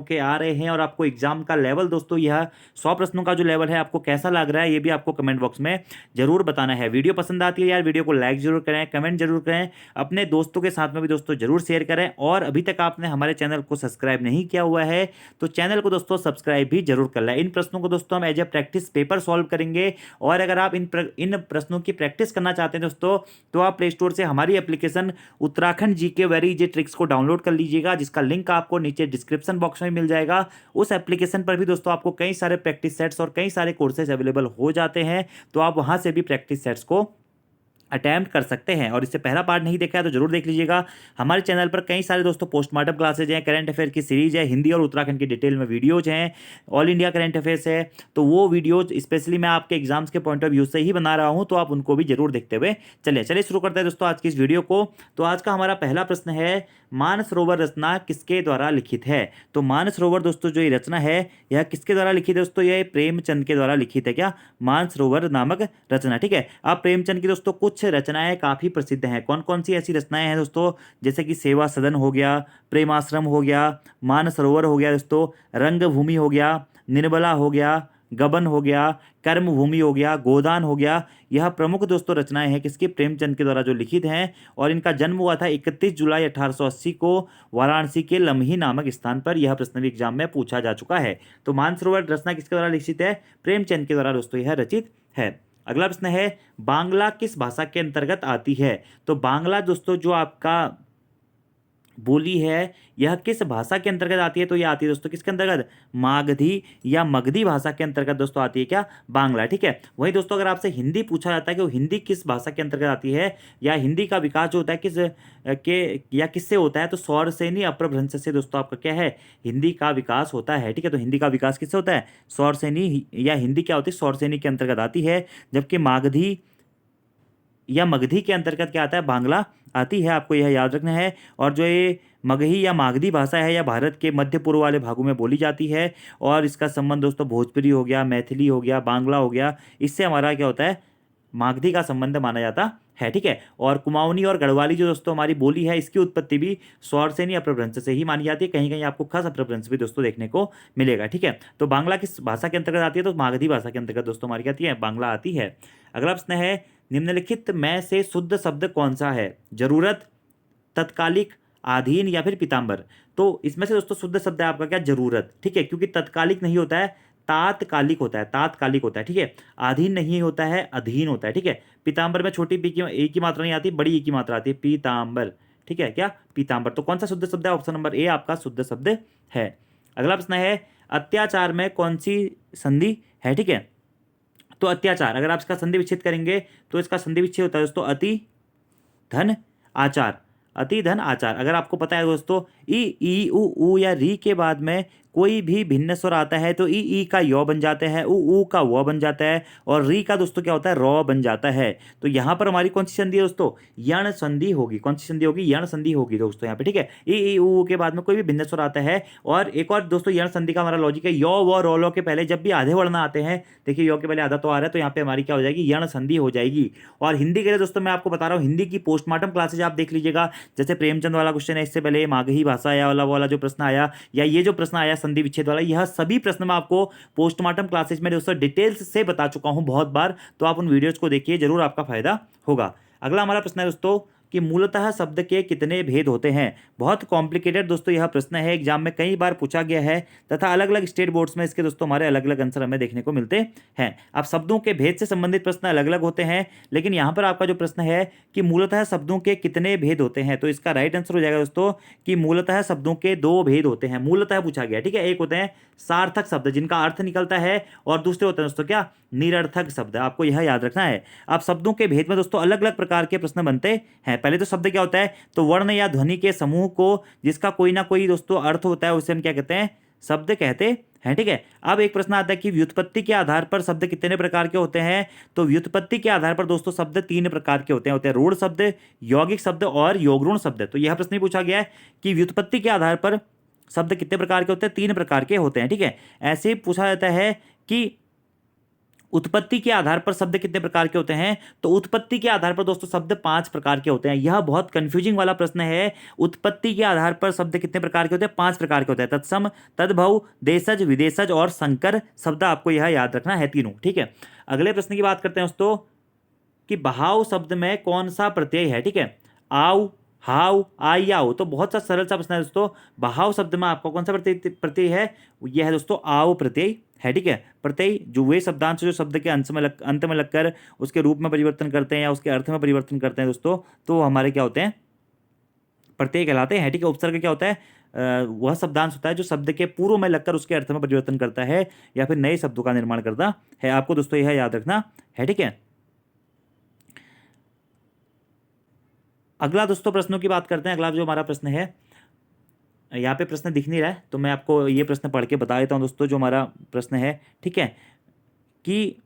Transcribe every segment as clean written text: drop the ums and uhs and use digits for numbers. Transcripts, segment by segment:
के आ रहे हैं और आपको एग्जाम का लेवल दोस्तों यह 100 प्रश्नों का जो लेवल है आपको कैसा लग रहा है ये भी आपको कमेंट बॉक्स में जरूर बताना है। वीडियो पसंद आती है यार वीडियो को लाइक जरूर करें, कमेंट जरूर करें, अपने दोस्तों के साथ में भी दोस्तों जरूर शेयर करें। और अभी तक आपने हमारे चैनल को सब्सक्राइब नहीं किया हुआ है तो चैनल को दोस्तों सब्सक्राइब भी जरूर कर लें। इन प्रश्नों को दोस्तों हम as a practice paper solve करेंगे। और अगर आप इन प्रश्नों की प्रैक्टिस करना चाहते हैं दोस्तों तो आप प्ले स्टोर से हमारी application Uttarakhand GK very easy tricks को डाउनलोड कर लीजिएगा, जिसका लिंक आपको नीचे डिस्क्रिप्शन बॉक्स में मिल जाएगा। उस एप्लीकेशन पर भी दोस्तों आपको कई सारे प्रैक्टिस सेट्स और कई सारे कोर्सेज अवेलेबल हो जाते हैं, तो आप वहां से भी प्रैक्टिस सेट्स को अटैम्प्ट कर सकते हैं। और इससे पहला पार्ट नहीं देखा है तो जरूर देख लीजिएगा। हमारे चैनल पर कई सारे दोस्तों पोस्टमार्टम क्लासेज हैं, करंट अफेयर की सीरीज है, हिंदी और उत्तराखंड की डिटेल में वीडियोज हैं, ऑल इंडिया करंट अफेयर्स है, तो वो वीडियोज स्पेशली मैं आपके एग्जाम्स के पॉइंट ऑफ व्यू से ही बना रहा हूं, तो आप उनको भी जरूर देखते हुए चलिए चलिए शुरू करते हैं दोस्तों आज की इस वीडियो को। तो आज का हमारा पहला प्रश्न है, मानसरोवर रचना किसके द्वारा लिखित है? तो मानसरोवर दोस्तों जो ये रचना है यह किसके द्वारा लिखित है दोस्तों? यह प्रेमचंद के द्वारा लिखित है। क्या? मानसरोवर नामक रचना। ठीक है। अब प्रेमचंद की दोस्तों कुछ रचनाएं काफी प्रसिद्ध हैं। कौन कौन सी ऐसी रचनाएं हैं दोस्तों? जैसे कि सेवा सदन हो गया, प्रेमाश्रम हो गया, मानसरोवर हो गया दोस्तों, रंगभूमि हो गया, निर्मला हो गया, गबन हो गया, कर्मभूमि हो गया, गोदान हो गया। यह प्रमुख दोस्तों रचनाएं हैं किसकी? प्रेमचंद के द्वारा जो लिखित हैं। और इनका जन्म हुआ था 31 जुलाई 1880 को वाराणसी के लम्ही नामक स्थान पर। यह प्रश्न भी एग्जाम में पूछा जा चुका है। तो मानसरोवर रचना किसके द्वारा लिखित है? प्रेमचंद के द्वारा दोस्तों यह रचित है। अगला प्रश्न है, बांग्ला किस भाषा के अंतर्गत आती है? तो बांग्ला दोस्तों जो आपका बोली है यह किस भाषा के अंतर्गत आती है? तो यह आती है दोस्तों किसके अंतर्गत? मागधी या मगधी भाषा के अंतर्गत दोस्तों आती है। क्या? बांग्ला। ठीक है। वही दोस्तों अगर आपसे हिंदी पूछा जाता है कि वो हिंदी किस भाषा के अंतर्गत आती है या हिंदी का विकास जो होता है किस के या किससे होता है? तो सौरसेनी अपभ्रंश से दोस्तों आपका क्या है? हिंदी का विकास होता है। ठीक है। तो हिंदी का विकास किससे होता है? सौरसेनी या हिंदी क्या होती है? सौरसेनी के अंतर्गत आती है। जबकि मागधी या मगधी के अंतर्गत क्या आता है? बांग्ला आती है। आपको यह याद रखना है। और जो ये मगही या मागधी भाषा है यह भारत के मध्य पूर्व वाले भागों में बोली जाती है। और इसका संबंध दोस्तों भोजपुरी हो गया, मैथिली हो गया, बांग्ला हो गया, इससे हमारा क्या होता है? मागधी का संबंध माना जाता है। ठीक है। और कुमाऊनी और गढ़वाली जो दोस्तों हमारी बोली है इसकी उत्पत्ति भी सौरसेनी अपभ्रंश से ही मानी जाती है। कहीं कहीं आपको खस अपभ्रंश भी दोस्तों देखने को मिलेगा। ठीक है। तो बांग्ला किस भाषा के अंतर्गत आती है? तो मागधी भाषा के अंतर्गत दोस्तों हमारी क्या आती है? बांग्ला आती है। अगला प्रश्न है, निम्नलिखित में से शुद्ध शब्द कौन सा है? जरूरत, तत्कालिक, अधीन या फिर पीताम्बर। तो इसमें से दोस्तों शुद्ध शब्द है आपका क्या? जरूरत। ठीक है। क्योंकि तत्कालिक नहीं होता है, तात्कालिक होता है, तात्कालिक होता है। ठीक है। अधीन नहीं होता है, अधीन होता है। ठीक है। पीताम्बर में छोटी पी की ए की मात्रा नहीं आती, बड़ी ई की मात्रा आती है, पीताम्बर। ठीक है। क्या? पीताम्बर। तो कौन सा शुद्ध शब्द है? ऑप्शन नंबर ए आपका शुद्ध शब्द है। अगला प्रश्न है, अत्याचार में कौन सी संधि है? ठीक है। तो अत्याचार अगर आप इसका संधि विच्छेद करेंगे तो इसका संधि विच्छेद होता है दोस्तों अति धन आचार। अति धन आचार। अगर आपको पता है दोस्तों ई उ या री के बाद में कोई भी भिन्न स्वर आता है तो ई का यो बन जाता है, उ का वो बन जाता है, और री का दोस्तों क्या होता है? रॉ बन जाता है। तो यहां पर हमारी कौन सी संधि है दोस्तों? यण संधि होगी। कौन सी संधि होगी? यण संधि होगी दोस्तों यहाँ पे। ठीक है। ई उ के बाद में कोई भी भिन्न स्वर आता है। और एक और दोस्तों यण संधि का हमारा लॉजिक है, यो व रो लो के पहले जब भी आधे वर्ण आते हैं, देखिए यो के पहले आधा तो आ रहा है तो यहाँ पे हमारी क्या हो जाएगी? यण संधि हो जाएगी। और हिंदी के लिए दोस्तों मैं आपको बता रहा हूँ, हिंदी की पोस्टमार्टम क्लासेज आप देख लीजिएगा। जैसे प्रेमचंद वाला क्वेश्चन है, इससे पहले मागही भाषा या वाला जो प्रश्न आया, या ये जो प्रश्न आया संधि विच्छेद वाला, यह सभी प्रश्न मैं आपको पोस्टमार्टम क्लासेज में दोस्तों डिटेल्स से बता चुका हूं बहुत बार। तो आप उन वीडियोज को देखिए, जरूर आपका फायदा होगा। अगला हमारा प्रश्न है दोस्तों कि मूलतः शब्द के कितने भेद होते हैं? बहुत कॉम्प्लिकेटेड दोस्तों यह प्रश्न है, एग्जाम में कई बार पूछा गया है तथा अलग अलग स्टेट बोर्ड्स में इसके दोस्तों हमारे अलग अलग आंसर हमें देखने को मिलते हैं। अब शब्दों के भेद से संबंधित प्रश्न अलग अलग होते हैं, लेकिन यहाँ पर आपका जो प्रश्न है कि मूलतः शब्दों के कितने भेद होते हैं, तो इसका राइट आंसर हो जाएगा दोस्तों कि मूलतः शब्दों के दो भेद होते हैं। मूलतः पूछा गया। ठीक है। एक होते हैं सार्थक शब्द जिनका अर्थ निकलता है, और दूसरे होते हैं दोस्तों क्या? निरर्थक शब्द। आपको यह याद रखना है। अब शब्दों के भेद में दोस्तों अलग अलग प्रकार के प्रश्न बनते हैं। पहले तो शब्द क्या होता है? तो वर्ण या ध्वनि के समूह को जिसका कोई ना कोई दोस्तों अर्थ होता है उसे हम क्या कहते हैं? शब्द कहते हैं। ठीक है। अब एक प्रश्न आता है कि व्युत्पत्ति के आधार पर शब्द कितने प्रकार के होते हैं? तो व्युत्पत्ति के आधार पर दोस्तों शब्द तीन प्रकार के होते हैं रूढ़ शब्द, यौगिक शब्द और योगरूढ़ शब्द। तो यह प्रश्न पूछा गया है कि व्युत्पत्ति के आधार पर शब्द कितने प्रकार के होते हैं? तीन प्रकार के होते हैं। ठीक है। ऐसे पूछा जाता है कि उत्पत्ति के आधार पर शब्द कितने प्रकार के होते हैं? तो उत्पत्ति के आधार पर दोस्तों शब्द 5 प्रकार के होते हैं। यह बहुत कंफ्यूजिंग वाला प्रश्न है। उत्पत्ति के आधार पर शब्द कितने प्रकार के होते हैं? 5 प्रकार के होते हैं। तत्सम, तद्भव, देशज, विदेशज और संकर शब्द, आपको यह याद रखना है तीनों। ठीक है, अगले प्रश्न की बात करते हैं दोस्तों कि बहाव शब्द में कौन सा प्रत्यय है? ठीक है, आओ, हाउ, आई, आओ। तो बहुत सा सरल सा प्रश्न है दोस्तों। बहाव शब्द में आपका कौन सा प्रत्यय है? यह है दोस्तों आओ प्रत्यय है। ठीक है, प्रत्यय जो वे शब्दांश जो शब्द के अंत में लगकर उसके रूप में परिवर्तन करते हैं या उसके अर्थ में परिवर्तन करते हैं दोस्तों, तो वो हमारे क्या होते हैं? प्रत्यय कहलाते हैं। ठीक है, उपसर्ग क्या होता है? वह शब्दांश होता है जो शब्द के पूर्व में लगकर उसके अर्थ में परिवर्तन करता है या फिर नए शब्दों का निर्माण करता है। आपको दोस्तों यह याद रखना है। ठीक है, अगला दोस्तों प्रश्नों की बात करते हैं। अगला जो हमारा प्रश्न है, यहाँ पे प्रश्न दिख नहीं रहा है तो मैं आपको ये प्रश्न पढ़ के बता देता हूँ दोस्तों। जो हमारा प्रश्न है, ठीक है, कि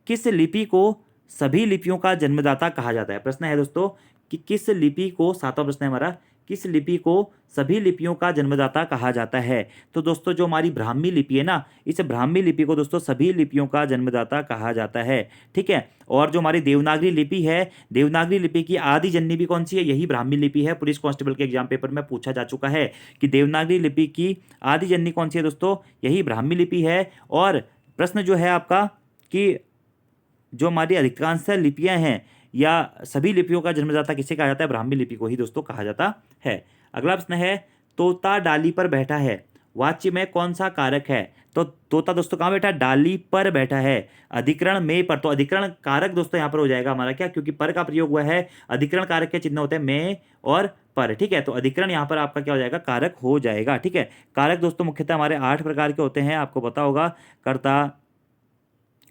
किस लिपि को सभी लिपियों का जन्मदाता कहा जाता है? प्रश्न है दोस्तों कि किस लिपि को, 7वां प्रश्न है हमारा, किस लिपि को सभी लिपियों का जन्मदाता कहा जाता है? तो दोस्तों जो हमारी ब्राह्मी लिपि है ना, इस ब्राह्मी लिपि को दोस्तों सभी लिपियों का जन्मदाता कहा जाता है। ठीक है, और जो हमारी देवनागरी लिपि है, देवनागरी लिपि की आदि जननी भी कौन सी है? यही ब्राह्मी लिपि है। पुलिस कांस्टेबल के एग्जाम पेपर में पूछा जा चुका है कि देवनागरी लिपि की आदि जननी कौन सी है दोस्तों? यही ब्राह्मी लिपि है। और प्रश्न जो है आपका कि जो हमारी अधिकांश लिपियां हैं या सभी लिपियों का जन्मदाता किसे कहा जाता है? ब्राह्मी लिपि को ही दोस्तों कहा जाता है। अगला प्रश्न है, तोता डाली पर बैठा है, वाच्य में कौन सा कारक है? तो तोता दोस्तों कहाँ बैठा है? डाली पर बैठा है। अधिकरण में पर, तो अधिकरण कारक दोस्तों यहाँ पर हो जाएगा हमारा क्या, क्योंकि पर का प्रयोग हुआ है। अधिकरण कारक के चिन्ह होते हैं में और पर। ठीक है, तो अधिकरण यहाँ पर आपका क्या हो जाएगा? कारक हो जाएगा। ठीक है, कारक दोस्तों मुख्यतः हमारे 8 प्रकार के होते हैं, आपको पता होगा। कर्ता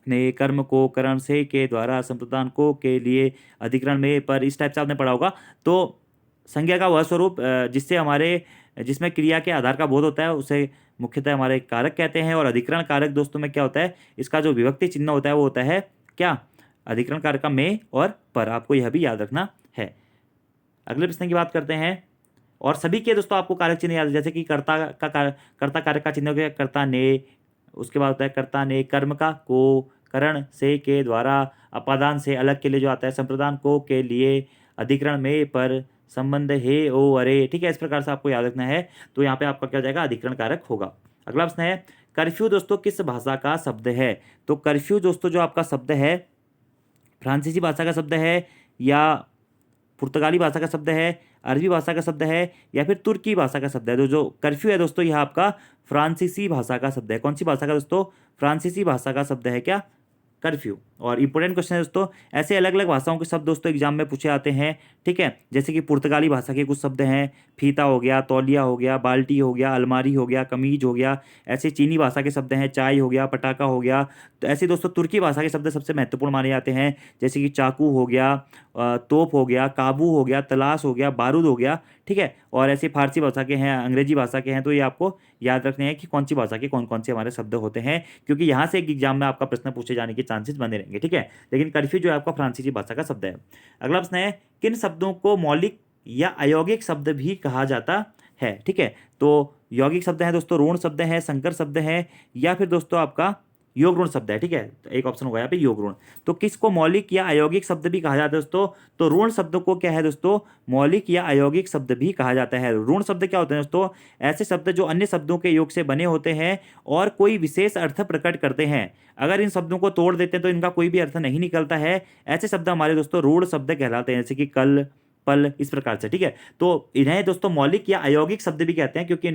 ने, कर्म को, करण से, के द्वारा, संप्रदान को, के लिए, अधिकरण में, पर, इस टाइप से आपने पढ़ा होगा। तो संज्ञा का वह स्वरूप जिसमें क्रिया के आधार का बोध होता है उसे मुख्यतः हमारे कारक कहते हैं। और अधिकरण कारक दोस्तों में क्या होता है? इसका जो विभक्ति चिन्ह होता है वो होता है क्या? अधिकरण कारक का में और पर। आपको यह भी याद रखना है। अगले प्रश्न की बात करते हैं। और सभी के दोस्तों आपको कारक चिन्ह याद, जैसे कि कर्ता कारक का चिन्ह हो गया कर्ता ने, उसके बाद होता है कर्ता ने, कर्म का को, करण से, के द्वारा, अपादान से, अलग के लिए जो आता है, संप्रदान को, के लिए, अधिकरण में, पर, संबंध हे, ओ, अरे। ठीक है, इस प्रकार से आपको याद रखना है। तो यहाँ पे आपका क्या हो जाएगा? अधिकरण कारक होगा। अगला प्रश्न है, कर्फ्यू दोस्तों किस भाषा का शब्द है? तो कर्फ्यू दोस्तों जो आपका शब्द है फ्रांसीसी भाषा का शब्द है या पुर्तगाली भाषा का शब्द है, अरबी भाषा का शब्द है या फिर तुर्की भाषा का शब्द है? तो जो कर्फ्यू है दोस्तों यह आपका फ्रांसीसी भाषा का शब्द है। कौन सी भाषा का दोस्तों? फ्रांसीसी भाषा का शब्द है क्या? कर्फ्यू। और इंपॉर्टेंट क्वेश्चन है दोस्तों, ऐसे अलग अलग भाषाओं के शब्द दोस्तों एग्जाम में पूछे आते हैं। ठीक है, जैसे कि पुर्तगाली भाषा के कुछ शब्द हैं, फीता हो गया, तौलिया हो गया, बाल्टी हो गया, अलमारी हो गया, कमीज हो गया। ऐसे चीनी भाषा के शब्द हैं, चाय हो गया, पटाखा हो गया। तो ऐसे दोस्तों तुर्की भाषा के शब्द सबसे महत्वपूर्ण माने जाते हैं, जैसे कि चाकू हो गया, तोप हो गया, काबू हो गया, तलाश हो गया, बारूद हो गया। ठीक है, और ऐसे फारसी भाषा के हैं, अंग्रेजी भाषा के हैं। तो ये आपको याद रखने हैं कि कौन सी भाषा के कौन कौन से हमारे शब्द होते हैं, क्योंकि यहाँ से एक एग्जाम में आपका प्रश्न पूछे जाने के चांसेस बने रहेंगे। ठीक है, लेकिन कर्फ्यू जो है आपका फ्रांसीसी भाषा का शब्द है। अगला प्रश्न है, किन शब्दों को मौलिक या अयौगिक शब्द भी कहा जाता है? ठीक है, तो यौगिक शब्द हैं दोस्तों, ऋण शब्द हैं, संकर शब्द हैं या फिर दोस्तों आपका योग ऋण शब्द है। ठीक है, तो एक ऑप्शन होगा यहाँ पे योग ऋण। तो किसको मौलिक या अयौगिक शब्द भी कहा जाता है दोस्तों? तो ऋण शब्द को क्या है दोस्तों? मौलिक या अयौगिक शब्द भी कहा जाता है। ऋण शब्द क्या होते हैं दोस्तों? ऐसे शब्द जो अन्य शब्दों के योग से बने होते हैं और कोई विशेष अर्थ प्रकट करते हैं। अगर इन शब्दों को तोड़ देते हैं तो इनका कोई भी अर्थ नहीं निकलता है। ऐसे शब्द हमारे दोस्तों ऋण शब्द कहलाते हैं, जैसे कि कल, पल, इस प्रकार से। ठीक है, तो इन्हें दोस्तों मौलिक या अयौगिक शब्द भी कहते हैं, क्योंकि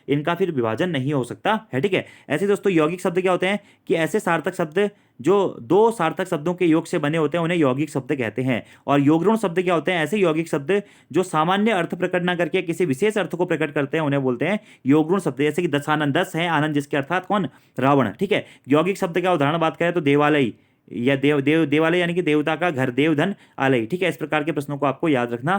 इनका फिर विभाजन नहीं हो सकता है। ठीक है, ऐसे दोस्तों यौगिक शब्द क्या होते हैं कि ऐसे सार्थक शब्द जो दो सार्थक शब्दों के योग से बने होते हैं उन्हें यौगिक शब्द कहते हैं। और योगऋण शब्द क्या होते हैं? ऐसे यौगिक शब्द जो सामान्य अर्थ प्रकट न करके किसी विशेष अर्थ को प्रकट करते हैं उन्हें बोलते हैं योगऋण शब्द। जैसे कि दशानन, 10 है आनंद, जिसके अर्थात कौन? रावण। ठीक है, यौगिक शब्द का उदाहरण बात करें तो देवालय या देवालय यानी कि देवता का घर, देवधन, आलय। ठीक है, इस प्रकार के प्रश्नों को आपको याद रखना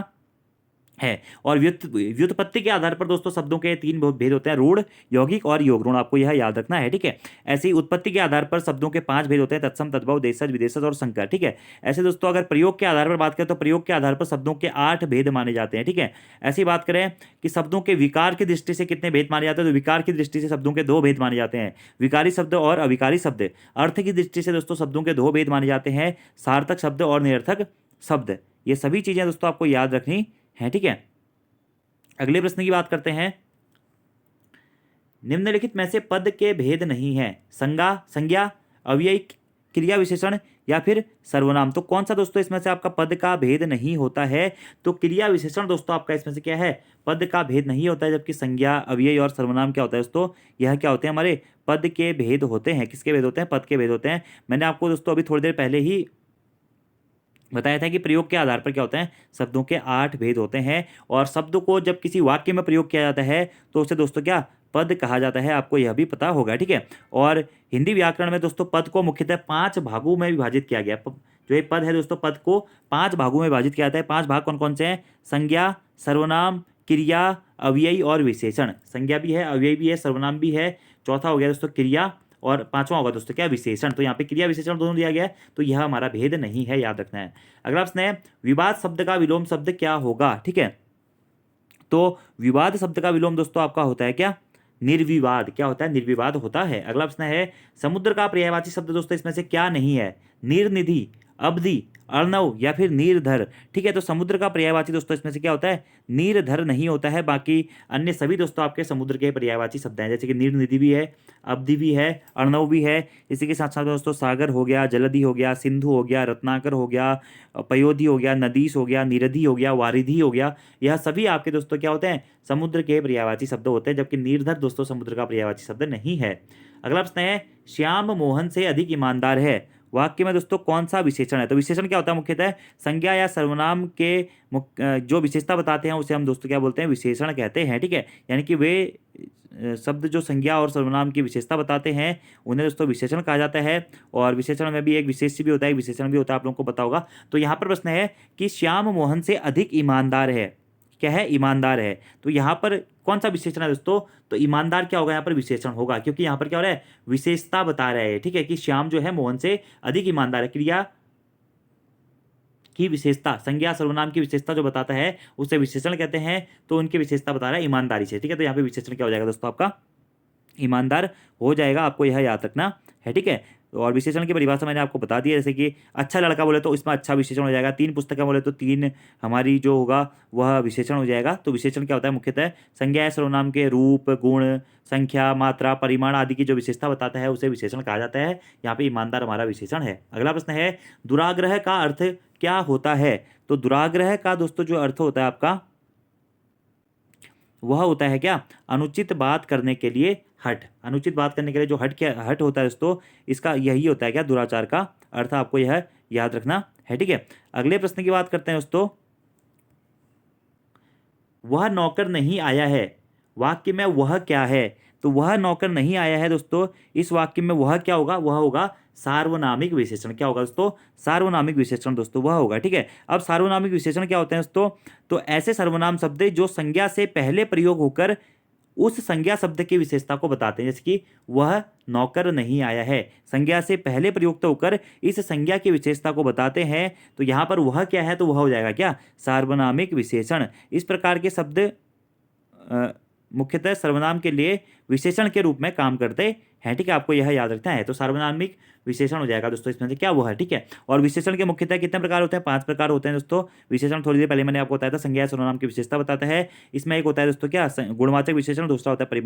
है। और व्युत्पत्ति के आधार पर दोस्तों शब्दों के तीन भेद होते हैं, रूढ़, यौगिक और योग ऋण, आपको यह याद रखना है, ठीक है। ऐसे ही उत्पत्ति के आधार पर शब्दों के 5 भेद होते हैं, तत्सम, तद्भव, देशज, विदेशज और संकर, ठीक है। ऐसे दोस्तों अगर प्रयोग के आधार पर बात करें तो प्रयोग के आधार पर शब्दों के 8 भेद माने जाते हैं, ठीक है। ऐसी बात करें कि शब्दों के विकार की दृष्टि से कितने भेद माने जाते हैं, तो विकार की दृष्टि से शब्दों के 2 भेद माने जाते हैं, विकारी शब्द और अविकारी शब्द। अर्थ की दृष्टि से दोस्तों शब्दों के 2 भेद माने जाते हैं, सार्थक शब्द और निरर्थक शब्द। ये सभी चीजें दोस्तों आपको याद रखनी है, ठीक है। अगले प्रश्न की बात करते हैं, निम्नलिखित में से पद के भेद नहीं है, संज्ञा, अव्यय, क्रिया विशेषण या फिर सर्वनाम। तो कौन सा दोस्तों इसमें से आपका पद का भेद नहीं होता है, तो क्रिया विशेषण दोस्तों आपका इसमें से क्या है, पद का भेद नहीं होता है। जबकि संज्ञा, अव्यय और सर्वनाम क्या होता है दोस्तों, यह क्या होते हैं, हमारे पद के भेद होते हैं। किसके भेद होते हैं, पद के भेद होते हैं। मैंने आपको दोस्तों अभी थोड़ी देर पहले ही बताया था कि प्रयोग के आधार पर क्या होते हैं, शब्दों के 8 भेद होते हैं। और शब्द को जब किसी वाक्य में प्रयोग किया जाता है तो उसे दोस्तों क्या, पद कहा जाता है, आपको यह भी पता होगा, ठीक है। और हिंदी व्याकरण में दोस्तों पद को मुख्यतः 5 भागों में विभाजित किया गया। जो ये पद है दोस्तों, पद को 5 भागों में विभाजित किया जाता है। 5 भाग कौन कौन से हैं, संज्ञा, सर्वनाम, क्रिया, अव्यय और विशेषण। संज्ञा भी है, अव्यय भी है, सर्वनाम भी है, चौथा हो गया दोस्तों क्रिया, और पांचवा होगा दोस्तों क्या, विशेषण। तो यहाँ पे क्रिया विशेषण दोनों दिया गया है, तो यह हमारा भेद नहीं है, याद रखना है। अगला प्रश्न है, विवाद शब्द का विलोम शब्द क्या होगा, ठीक है। तो विवाद शब्द का विलोम दोस्तों आपका होता है क्या, निर्विवाद। क्या होता है, निर्विवाद होता है। अगला प्रश्न है, समुद्र का पर्यायवाची शब्द दोस्तों इसमें से क्या नहीं है, निर्निधि, अवधि, अर्णव या फिर नीरधर, ठीक है। तो समुद्र का पर्यायवाची दोस्तों इसमें से क्या होता है, नीरधर नहीं होता है। बाकी अन्य सभी दोस्तों आपके समुद्र के पर्यायवाची शब्द हैं, जैसे कि नीरनिधि भी है, अवधि भी है, अर्णव भी है। इसी के साथ साथ दोस्तों सागर हो गया, जलधि हो गया, सिंधु हो गया, रत्नाकर हो गया, पयोधि हो गया, नदीस हो गया, निरधि हो गया, वारिधि हो गया। यह सभी आपके दोस्तों क्या होते हैं, समुद्र के पर्यायवाची शब्द होते हैं। जबकि नीरधर दोस्तों समुद्र का पर्यायवाची शब्द नहीं है। अगला प्रश्न है, श्याम मोहन से अधिक ईमानदार है, वाक्य में दोस्तों कौन सा विशेषण है। तो विशेषण क्या होता है, मुख्यतः संज्ञा या सर्वनाम के जो विशेषता बताते हैं उसे हम दोस्तों क्या बोलते हैं, विशेषण कहते हैं, ठीक है। यानी कि वे शब्द जो संज्ञा और सर्वनाम की विशेषता बताते हैं उन्हें दोस्तों विशेषण कहा जाता है। और विशेषण में भी एक विशेष्य भी होता है, एक विशेषण भी होता है, आप लोगों को पता होगा। तो यहाँ पर प्रश्न है कि श्याम मोहन से अधिक ईमानदार है, क्या है, ईमानदार है। तो यहाँ पर कौन सा विशेषण है दोस्तों, तो ईमानदार क्या होगा, यहाँ पर विशेषण होगा, क्योंकि यहाँ पर क्या हो रहा है, विशेषता बता रहा है, ठीक है, कि श्याम जो है मोहन से अधिक ईमानदार है। क्रिया की विशेषता, संज्ञा सर्वनाम की विशेषता जो बताता है उसे विशेषण कहते हैं। तो उनकी विशेषता बता रहा है ईमानदारी से, ठीक है। तो यहाँ पे विशेषण क्या हो जाएगा दोस्तों, आपका ईमानदार हो जाएगा, आपको यह याद रखना है, ठीक है। और विशेषण की परिभाषा मैंने आपको बता दी है, जैसे कि अच्छा लड़का बोले तो इसमें अच्छा विशेषण हो जाएगा, 3 पुस्तकें बोले तो 3 हमारी जो होगा वह विशेषण हो जाएगा। तो विशेषण क्या होता है, मुख्यतः संज्ञा या सर्वनाम के रूप, गुण, संख्या, मात्रा, परिमाण आदि की जो विशेषता बताता है उसे विशेषण कहा जाता है। यहाँ पे ईमानदार हमारा विशेषण है। अगला प्रश्न है, दुराग्रह का अर्थ क्या होता है। तो दुराग्रह का दोस्तों जो अर्थ होता है आपका, वह होता है क्या, अनुचित बात करने के लिए हट। अनुचित बात करने के लिए जो हट होता है दोस्तों, इसका यही होता है क्या, दुराचार का अर्थ, आपको यह याद रखना है, ठीक है। अगले प्रश्न की बात करते हैं दोस्तों, वह नौकर नहीं आया है, वाक्य में वह क्या है। तो वह नौकर नहीं आया है दोस्तों, इस वाक्य में वह क्या होगा, वह होगा सार्वनामिक विशेषण। क्या होगा दोस्तों, सार्वनामिक विशेषण दोस्तों वह होगा, ठीक है। अब सार्वनामिक विशेषण क्या होते हैं दोस्तों, तो ऐसे सर्वनाम शब्द जो संज्ञा से पहले प्रयोग होकर उस संज्ञा शब्द की विशेषता को बताते हैं। जैसे कि वह नौकर नहीं आया है, संज्ञा से पहले प्रयुक्त होकर इस संज्ञा की विशेषता को बताते हैं। तो यहाँ पर वह क्या है, तो वह हो जाएगा क्या, सार्वनामिक विशेषण। इस प्रकार के शब्द मुख्यतः सर्वनाम के लिए विशेषण के रूप में काम करते हैं, ठीक है, आपको यह याद रखना है। तो सार्वनामिक विशेषण हो जाएगा दोस्तों इसमें से क्या, वो है, ठीक है। और विशेषण के मुख्यतः कितने प्रकार होते हैं, 5 प्रकार होते हैं दोस्तों। विशेषण थोड़ी देर पहले मैंने आपको बताया था, संज्ञा सर्वनाम की विशेषता बताता है। इसमें एक होता है दोस्तों क्या, गुणवाचक विशेषण, दूसरा होता है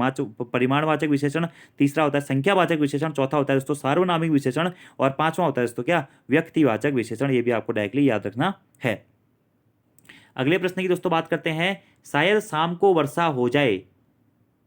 परिमाणवाचक विशेषण, तीसरा होता है संख्यावाचक विशेषण, चौथा होता है दोस्तों सार्वनामिक विशेषण, और पांचवा होता है दोस्तों क्या, व्यक्तिवाचक विशेषण। ये भी आपको डायरेक्टली याद रखना है। अगले प्रश्न की दोस्तों बात करते हैं, शायद शाम को वर्षा हो जाए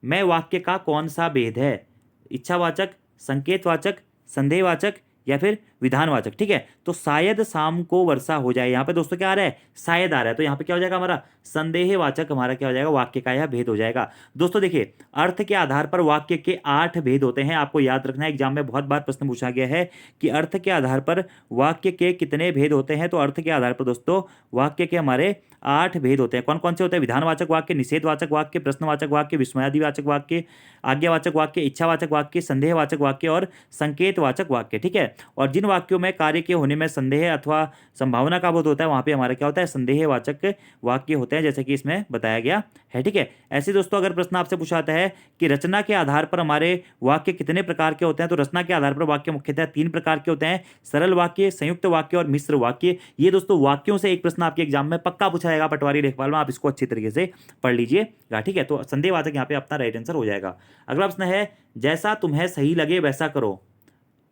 मैं वाक्य का कौन सा भेद है। इच्छावाचक, संकेतवाचक, संदेहवाचक या फिर विधानवाचक, ठीक है। तो शायद शाम को वर्षा हो जाए, यहाँ पे दोस्तों क्या आ रहा है, शायद आ रहा है, तो यहाँ पे क्या हो जाएगा हमारा संदेहवाचक, हमारा क्या हो जाएगा, वाक्य का यह भेद हो जाएगा। दोस्तों देखिए, अर्थ के आधार पर वाक्य के 8 भेद होते हैं, आपको याद रखना है, एग्जाम में बहुत बार प्रश्न पूछा गया है कि अर्थ के आधार पर वाक्य के कितने भेद होते हैं। तो अर्थ के आधार पर दोस्तों वाक्य के हमारे 8 भेद होते हैं। कौन कौन से होते हैं, विधानवाचक वाक्य, निषेधवाचक वाक्य, प्रश्नवाचक वाक्य, विस्मयादिवाचक वाक्य, आज्ञावाचक वाक्य, इच्छावाचक वाक्य, संदेहवाचक वाक्य और संकेतवाचक वाक्य, ठीक है। और जिन वाक्यों में कार्य के होने में संदेह अथवा संभावना का बोध होता है, वहां पे हमारा क्या होता है, संदेहवाचक वाक्य होते हैं, जैसे कि इसमें बताया गया है, ठीक है। ऐसे दोस्तों अगर प्रश्न आपसे पूछाता है कि रचना के आधार पर हमारे वाक्य कितने प्रकार के होते हैं, तो रचना के आधार पर वाक्य मुख्यतः 3 प्रकार के होते हैं, सरल वाक्य, संयुक्त वाक्य और मिश्र वाक्य। ये दोस्तों वाक्यों से एक प्रश्न आपके एग्जाम में पक्का पूछा जाएगा, पटवारी लेखपाल में, आप इसको अच्छी तरीके से पढ़ लीजिएगा, ठीक है। तो संदेहवाचक यहाँ पे अपना राइट आंसर हो जाएगा। अगला प्रश्न है, जैसा तुम्हें सही लगे वैसा करो,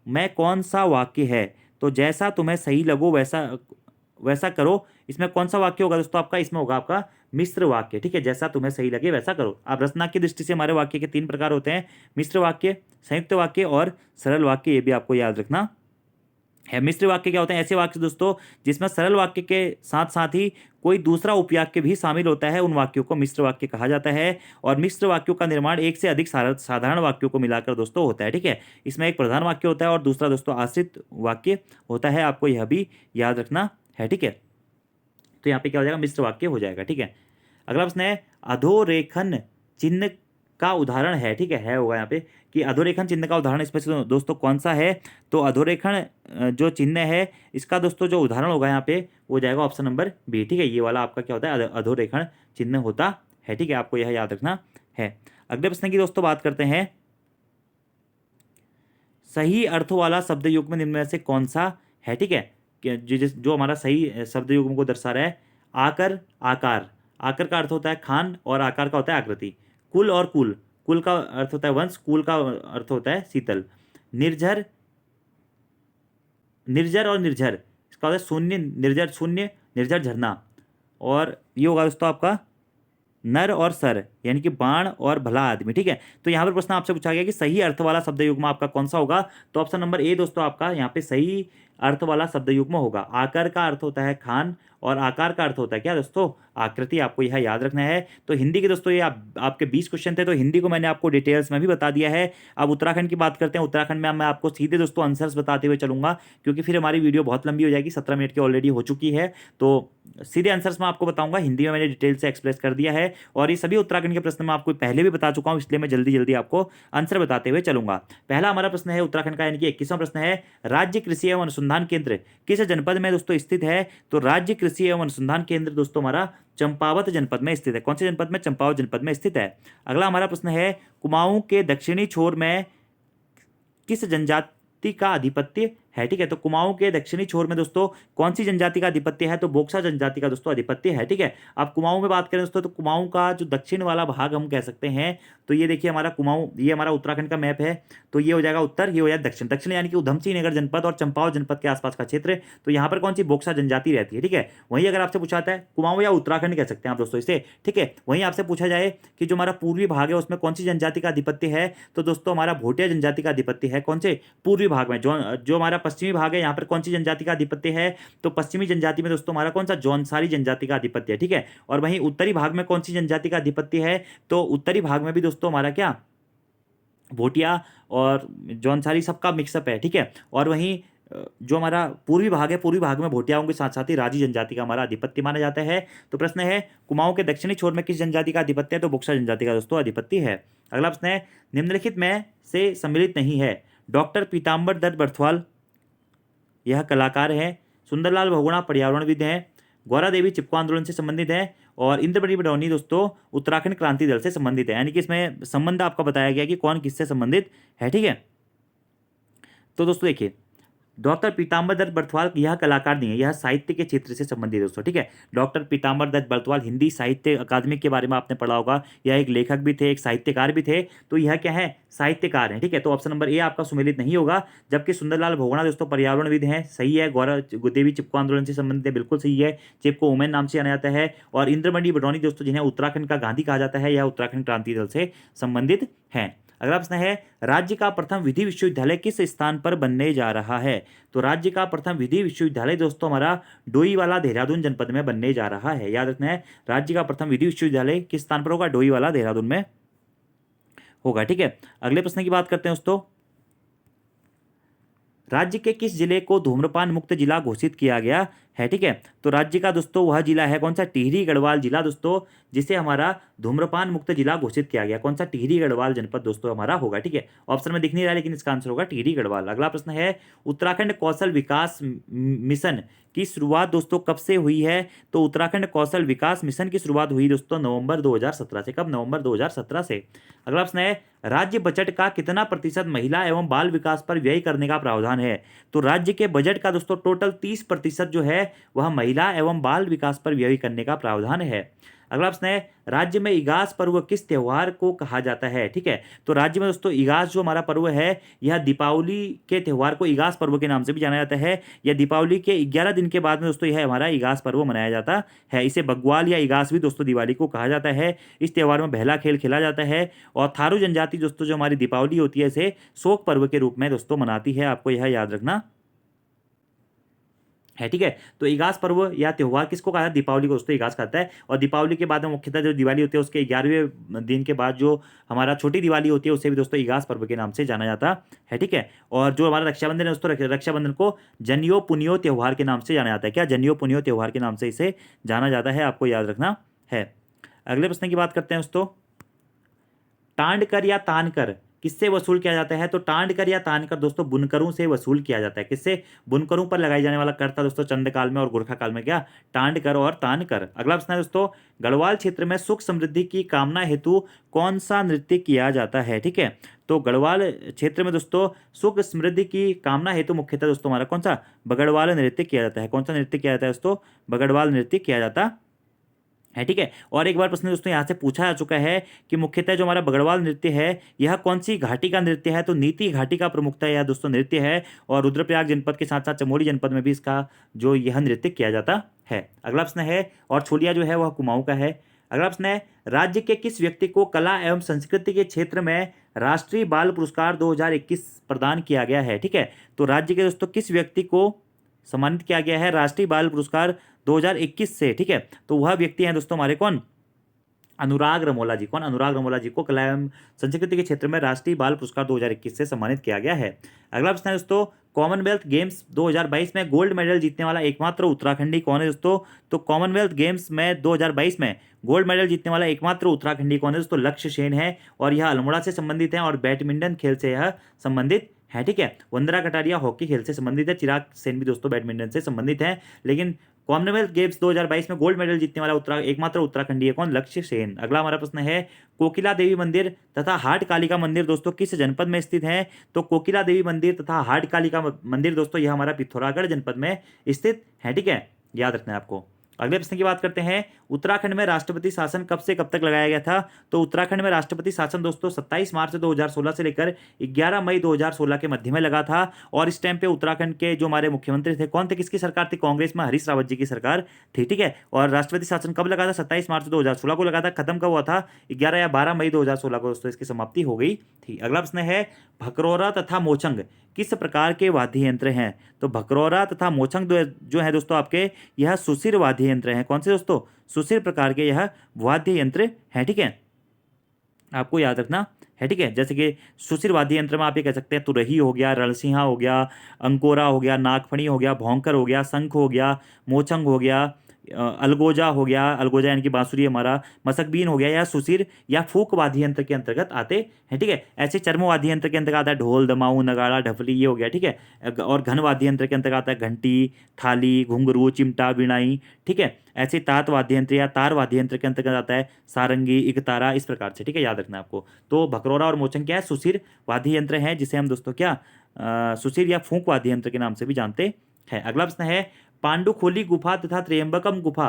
मैं कौन सा वाक्य है। तो जैसा तुम्हें सही लगो वैसा करो, इसमें कौन सा वाक्य होगा दोस्तों आपका, इसमें होगा आपका मिश्र वाक्य, ठीक है। जैसा तुम्हें सही लगे वैसा करो। आप रचना की दृष्टि से हमारे वाक्य के 3 प्रकार होते हैं, मिश्र वाक्य, संयुक्त वाक्य और सरल वाक्य, ये भी आपको याद रखना है। मिश्र वाक्य क्या होते हैं, ऐसे वाक्य दोस्तों जिसमें सरल वाक्य के साथ साथ ही कोई दूसरा उपवाक्य भी शामिल होता है, उन वाक्यों को मिश्र वाक्य कहा जाता है। और मिश्र वाक्यों का निर्माण एक से अधिक साधारण वाक्यों को मिलाकर दोस्तों होता है, ठीक है। इसमें एक प्रधान वाक्य होता है और दूसरा दोस्तों आश्रित वाक्य होता है, आपको यह भी याद रखना है, ठीक है। तो यहाँ पे क्या हो जाएगा, मिश्र वाक्य हो जाएगा, ठीक है। अगला प्रश्न है, अधोरेखन चिन्ह का उदाहरण है, ठीक है होगा यहाँ पे कि अधोरेखन चिन्ह का उदाहरण इसमें से दोस्तों कौन सा है। तो अधोरेखन जो चिन्ह है इसका दोस्तों जो उदाहरण होगा यहाँ पे वो जाएगा ऑप्शन नंबर बी, ठीक है। ये वाला आपका क्या होता है, अधोरेखन चिन्ह होता है, ठीक है, आपको यह याद रखना है। अगले प्रश्न की दोस्तों बात करते हैं, सही अर्थ वाला शब्द युग्म निम्न में से कौन सा है, ठीक है। जो हमारा सही शब्द युग्म को दर्शा रहा है, आकर, आकार, आकर का अर्थ होता है खान और आकार का होता है आकृति। कुल और कुल, कुल का अर्थ होता है वंश, कुल का अर्थ होता है शीतल। निर्झर, निर्जर और निर्झर, इसका होता है शून्य, निर्जर शून्य, निर्झर झरना। और ये होगा दोस्तों आपका नर और सर, यानी कि बाण और भला आदमी, ठीक है। तो यहाँ पर प्रश्न आपसे पूछा गया कि सही अर्थ वाला शब्द युग्म आपका कौन सा होगा। तो ऑप्शन नंबर ए दोस्तों आपका यहाँ पे सही अर्थ वाला शब्द युग्म होगा। आकर का अर्थ होता है खान और आकार का अर्थ होता है क्या दोस्तों, आकृति, आपको यह याद रखना है। तो हिंदी के दोस्तों ये आपके 20 क्वेश्चन थे, तो हिंदी को मैंने आपको डिटेल्स में भी बता दिया है। अब उत्तराखंड की बात करते हैं। उत्तराखंड में मैं आपको सीधे दोस्तों आंसर्स बताते हुए चलूंगा, क्योंकि फिर हमारी वीडियो बहुत लंबी हो जाएगी, 17 मिनट की ऑलरेडी हो चुकी है। तो सीधे आंसर्स में आपको बताऊंगा, हिंदी में मैंने डिटेल से एक्सप्रेस कर दिया है। और ये सभी उत्तराखंड के प्रश्न मैं आपको पहले भी बता चुका हूं, इसलिए मैं जल्दी जल्दी आपको आंसर बताते हुए चलूंगा। पहला हमारा प्रश्न है उत्तराखंड का, यानी कि 21वां प्रश्न है, राज्य कृषि एवं अनुसंधान केंद्र किस जनपद में दोस्तों स्थित है। तो राज्य कृषि एवं अनुसंधान केंद्र दोस्तों हमारा चंपावत जनपद में स्थित है। कौन से जनपद में, चंपावत जनपद में स्थित है। अगला हमारा प्रश्न है, कुमाऊं के दक्षिणी छोर में किस जनजाति का आधिपत्य है, ठीक है। तो कुमाऊं के दक्षिणी छोर में दोस्तों कौन सी जनजाति का आधिपत्य है, तो बोक्सा जनजाति का दोस्तों आधिपत्य है, ठीक है। अब कुमाऊं में बात करें दोस्तों, तो कुमाऊं का जो दक्षिण वाला भाग हम कह सकते हैं, तो ये देखिए हमारा कुमाऊं, ये हमारा उत्तराखंड का मैप है, तो ये हो जाएगा उत्तर, ये हो जाएगा दक्षिण। दक्षिण यानी कि उधमसिंह नगर जनपद और चंपावत जनपद के आसपास का क्षेत्र, तो यहाँ पर कौन सी बोक्सा जनजाति रहती है, ठीक है। वहीं अगर आपसे पूछा है कुमाऊं या उत्तराखंड कह सकते हैं आप दोस्तों इसे, ठीक है। वहीं आपसे पूछा जाए कि जो हमारा पूर्वी भाग है उसमें कौन सी जनजाति का आधिपत्य है, तो दोस्तों हमारा भोटिया जनजाति का आधिपत्य है। कौन से, पूर्वी भाग में। जो हमारा पश्चिमी भाग है, यहाँ पर कौन सी जनजाति का आधिपत्य है, तो पश्चिमी जनजाति में दोस्तों हमारा कौन सा, जौनसारी जनजाति का आधिपत्य है, ठीक है। और वहीं उत्तरी भाग में कौन सी जनजाति का आधिपत्य है, तो उत्तरी भाग में भी दोस्तों हमारा क्या, भोटिया और जौनसारी सबका मिक्सअप है, ठीक है। और वहीं जो हमारा पूर्वी भाग है, पूर्वी भाग में भोटियाओं के साथ साथ ही राजी जनजाति का हमारा आधिपत्य माना जाता है। तो प्रश्न है, कुमाऊं के दक्षिणी छोर में किस जनजाति का आधिपत्य है, तो बोक्सा जनजाति का दोस्तों आधिपत्य है। अगला प्रश्न है, निम्नलिखित में से सम्मिलित नहीं है। डॉक्टर पीताम्बर दत्त बर्थवाल, यह कलाकार हैं। सुंदरलाल बहुगुणा पर्यावरणविद हैं। गौरा देवी चिपको आंदोलन से संबंधित है। और इंद्रमणि बडौनी दोस्तों उत्तराखंड क्रांति दल से संबंधित है, यानी कि इसमें संबंध आपका बताया गया कि कौन किससे संबंधित है, ठीक है। तो दोस्तों देखिए, डॉक्टर पीताम्बर दत्त बर्थवाल यह कलाकार नहीं है, यह साहित्य के क्षेत्र से संबंधित दोस्तों, ठीक है। डॉक्टर पीताम्बर दत्त बर्थवाल हिंदी साहित्य अकादमी के बारे में आपने पढ़ा होगा, यह एक लेखक भी थे, एक साहित्यकार भी थे, तो यह क्या है, साहित्यकार हैं, ठीक है। तो ऑप्शन नंबर ए आपका सुमेलित नहीं होगा। जबकि सुंदरलाल बहुगुणा दोस्तों पर्यावरणविद हैं, सही है। गौरा देवी चिपको आंदोलन से संबंधित है, बिल्कुल सही है, चिपको वुमेन नाम से जाना जाता है। और इंद्रमणि बडौनी दोस्तों जिन्हें उत्तराखंड का गांधी कहा जाता है, यह उत्तराखंड क्रांति दल से संबंधित हैं। अगला प्रश्न है राज्य का प्रथम विधि विश्वविद्यालय किस स्थान पर बनने जा रहा है? तो राज्य का प्रथम विधि विश्वविद्यालय दोस्तों हमारा डोईवाला देहरादून जनपद में बनने जा रहा है। याद रखना है, राज्य का प्रथम विधि विश्वविद्यालय किस स्थान पर होगा? डोईवाला देहरादून में होगा। ठीक है, अगले प्रश्न की बात करते हैं दोस्तों। राज्य के किस जिले को धूम्रपान मुक्त जिला घोषित किया गया है? ठीक है, तो राज्य का दोस्तों वह जिला है कौन सा? टिहरी गढ़वाल जिला दोस्तों, जिसे हमारा धूम्रपान मुक्त जिला घोषित किया गया। कौन सा? टिहरी गढ़वाल जनपद दोस्तों हमारा होगा। ठीक है, ऑप्शन में दिख नहीं रहा लेकिन इसका आंसर होगा टिहरी गढ़वाल। अगला प्रश्न है उत्तराखंड कौशल विकास मिशन की शुरुआत दोस्तों कब से हुई है? तो उत्तराखंड कौशल विकास मिशन की शुरुआत हुई दोस्तों नवंबर 2017 से। कब? नवंबर 2017 से। अगला प्रश्न है राज्य बजट का कितना प्रतिशत महिला एवं बाल विकास पर व्यय करने का प्रावधान है? तो राज्य के बजट का दोस्तों टोटल 30% जो है वह महिला एवं बाल विकास पर व्यय करने का प्रावधान है। अगला प्रश्न है राज्य में इगास पर्व किस त्योहार को कहा जाता है? ठीक है, तो राज्य में दोस्तों इगास जो हमारा पर्व है यह दीपावली के त्योहार को इगास पर्व के नाम से भी जाना जाता है। यह दीपावली के 11 दिन के बाद में दोस्तों यह हमारा इगास पर्व मनाया जाता है। इसे बग्वाल या इगास भी दोस्तों दिवाली को कहा जाता है। इस त्योहार में बहला खेल खेला जाता है और थारू जनजाति दोस्तों जो हमारी दीपावली होती है इसे शोक पर्व के रूप में दोस्तों मनाती है। आपको यह याद रखना है। ठीक है, तो इगास पर्व या त्योहार किसको कहा है? दीपावली को दोस्तों इगास कहता है। और दीपावली के बाद में मुख्यतः जो दिवाली होती है उसके 11वें दिन के बाद जो हमारा छोटी दिवाली होती है उसे भी दोस्तों इगास पर्व के नाम से जाना जाता है। ठीक है, और जो हमारा रक्षाबंधन है दोस्तों, रक्षाबंधन को जनियो पुनियो त्योहार के नाम से जाना जाता है। क्या? जनियो पुनियो त्योहार के नाम से इसे जाना जाता है, आपको याद रखना है। अगले प्रश्न की बात करते हैं दोस्तों। टांड कर या तान कर किससे वसूल किया जाता है? तो टांड कर या तान कर दोस्तों बुनकरों से वसूल किया जाता है। किससे? बुनकरों पर लगाई जाने वाला कर था दोस्तों चंद काल में और गोरखा काल में क्या? टांड कर और तान कर। अगला प्रश्न है दोस्तों गढ़वाल क्षेत्र में सुख समृद्धि की कामना हेतु कौन सा नृत्य किया जाता है? ठीक है, तो गढ़वाल क्षेत्र में दोस्तों सुख समृद्धि की कामना हेतु मुख्यतः दोस्तों हमारा कौन सा? बगड़वाल नृत्य किया जाता है। कौन सा नृत्य किया जाता है दोस्तों? बगड़वाल नृत्य किया जाता है। ठीक है, और एक बार प्रश्न दोस्तों यहाँ से पूछा जा चुका है कि मुख्यतः जो हमारा बगड़वाल नृत्य है यह कौन सी घाटी का नृत्य है? तो नीति घाटी का प्रमुखता यह दोस्तों नृत्य है और रुद्रप्रयाग जनपद के साथ साथ चमोली जनपद में भी इसका जो यह नृत्य किया जाता है। अगला प्रश्न है और छोलिया जो है वह कुमाऊं का है। अगला प्रश्न है राज्य के किस व्यक्ति को कला एवं संस्कृति के क्षेत्र में राष्ट्रीय बाल पुरस्कार 2021 प्रदान किया गया है? ठीक है, तो राज्य के दोस्तों किस व्यक्ति को सम्मानित किया गया है राष्ट्रीय बाल पुरस्कार 2021 से? ठीक है, तो वह व्यक्ति हैं दोस्तों हमारे कौन? अनुराग रमोला जी। कौन? अनुराग रमोला जी को कला एवं संस्कृति के क्षेत्र में राष्ट्रीय बाल पुरस्कार 2021 से सम्मानित किया गया है। अगला प्रश्न है दोस्तों कॉमनवेल्थ गेम्स 2022 में गोल्ड मेडल जीतने वाला एकमात्र उत्तराखंडी कौन है दोस्तों? तो कॉमनवेल्थ गेम्स में 2022 में गोल्ड मेडल जीतने वाला एकमात्र उत्तराखंडी कौन है दोस्तों? लक्ष्य सेन है और यह अल्मोड़ा से संबंधित है और बैडमिंटन खेल से यह संबंधित है। ठीक है, वंदना कटारिया हॉकी खेल से संबंधित है, चिराग सेन भी दोस्तों बैडमिंटन से संबंधित है, लेकिन कॉमनवेल्थ गेम्स 2022 में गोल्ड मेडल जीतने वाला एकमात्र उत्तराखंडी है कौन? लक्ष्य सेन। अगला हमारा प्रश्न है कोकिला देवी मंदिर तथा हाट कालिका मंदिर दोस्तों किस जनपद में स्थित है? तो कोकिला देवी मंदिर तथा हाट कालिका मंदिर दोस्तों यह हमारा पिथौरागढ़ जनपद में स्थित है। ठीक है, याद रखना है आपको। अगले प्रश्न की बात करते हैं उत्तराखंड में राष्ट्रपति शासन कब से कब तक लगाया गया था? तो उत्तराखंड में राष्ट्रपति शासन दोस्तों 27 मार्च 2016 से लेकर 11 मई 2016 के मध्य में लगा था और इस टाइम पे उत्तराखंड के जो हमारे मुख्यमंत्री थे कौन थे? किसकी सरकार थी? कांग्रेस में हरीश रावत जी की सरकार थी। ठीक है, और राष्ट्रपति शासन कब लगा था? 27 मार्च 2016 को लगा था। खत्म कब हुआ था? 11 या 12 मई 2016 को दोस्तों इसकी समाप्ति हो गई थी। अगला प्रश्न है भकरौरा तथा मोचंग किस प्रकार के वाद्य यंत्र हैं? तो भकरौरा तथा मोचंग जो है दोस्तों आपके यह सुशिर वाद्य यंत्र हैं। कौन से दोस्तों? सुशिर प्रकार के यह वाद्य यंत्र हैं। ठीक है, आपको याद रखना है। ठीक है, जैसे कि सुशिर वाद्य यंत्र में आप ये कह सकते हैं तुरही हो गया, रणसिंहा हो गया, अंकोरा हो गया, नागफणी हो गया, भौंकर हो गया, शंख हो गया, मोचंग हो गया, अलगोजा हो गया, अलगोजा यानी कि बांसुरी हमारा, मसकबीन हो गया, या सुशिर या फूक वाद्य यंत्र के अंतर्गत आते हैं। ठीक है, ऐसे चर्म वाद्य यंत्र के अंतर्गत आता है ढोल, दमाऊ, नगाड़ा, ढफली, ये हो गया। ठीक है, और घन वाद्य यंत्र के अंतर्गत आता है घंटी, थाली, घुंघरू, चिमटा, बिनाई। ठीक है, ऐसे तात वाद्य यंत्र या तार वाद्य यंत्र के अंतर्गत आता है सारंगी, इकतारा, इस प्रकार से। ठीक है, याद रखना आपको। तो भकरौरा और मोचंग क्या है? सुशिर वाद्य यंत्र हैं जिसे हम दोस्तों क्या सुशिर या फूंक वाद्य यंत्र के नाम से भी जानते हैं। अगला प्रश्न है पांडुखोली गुफा तथा त्र्यंबकम गुफा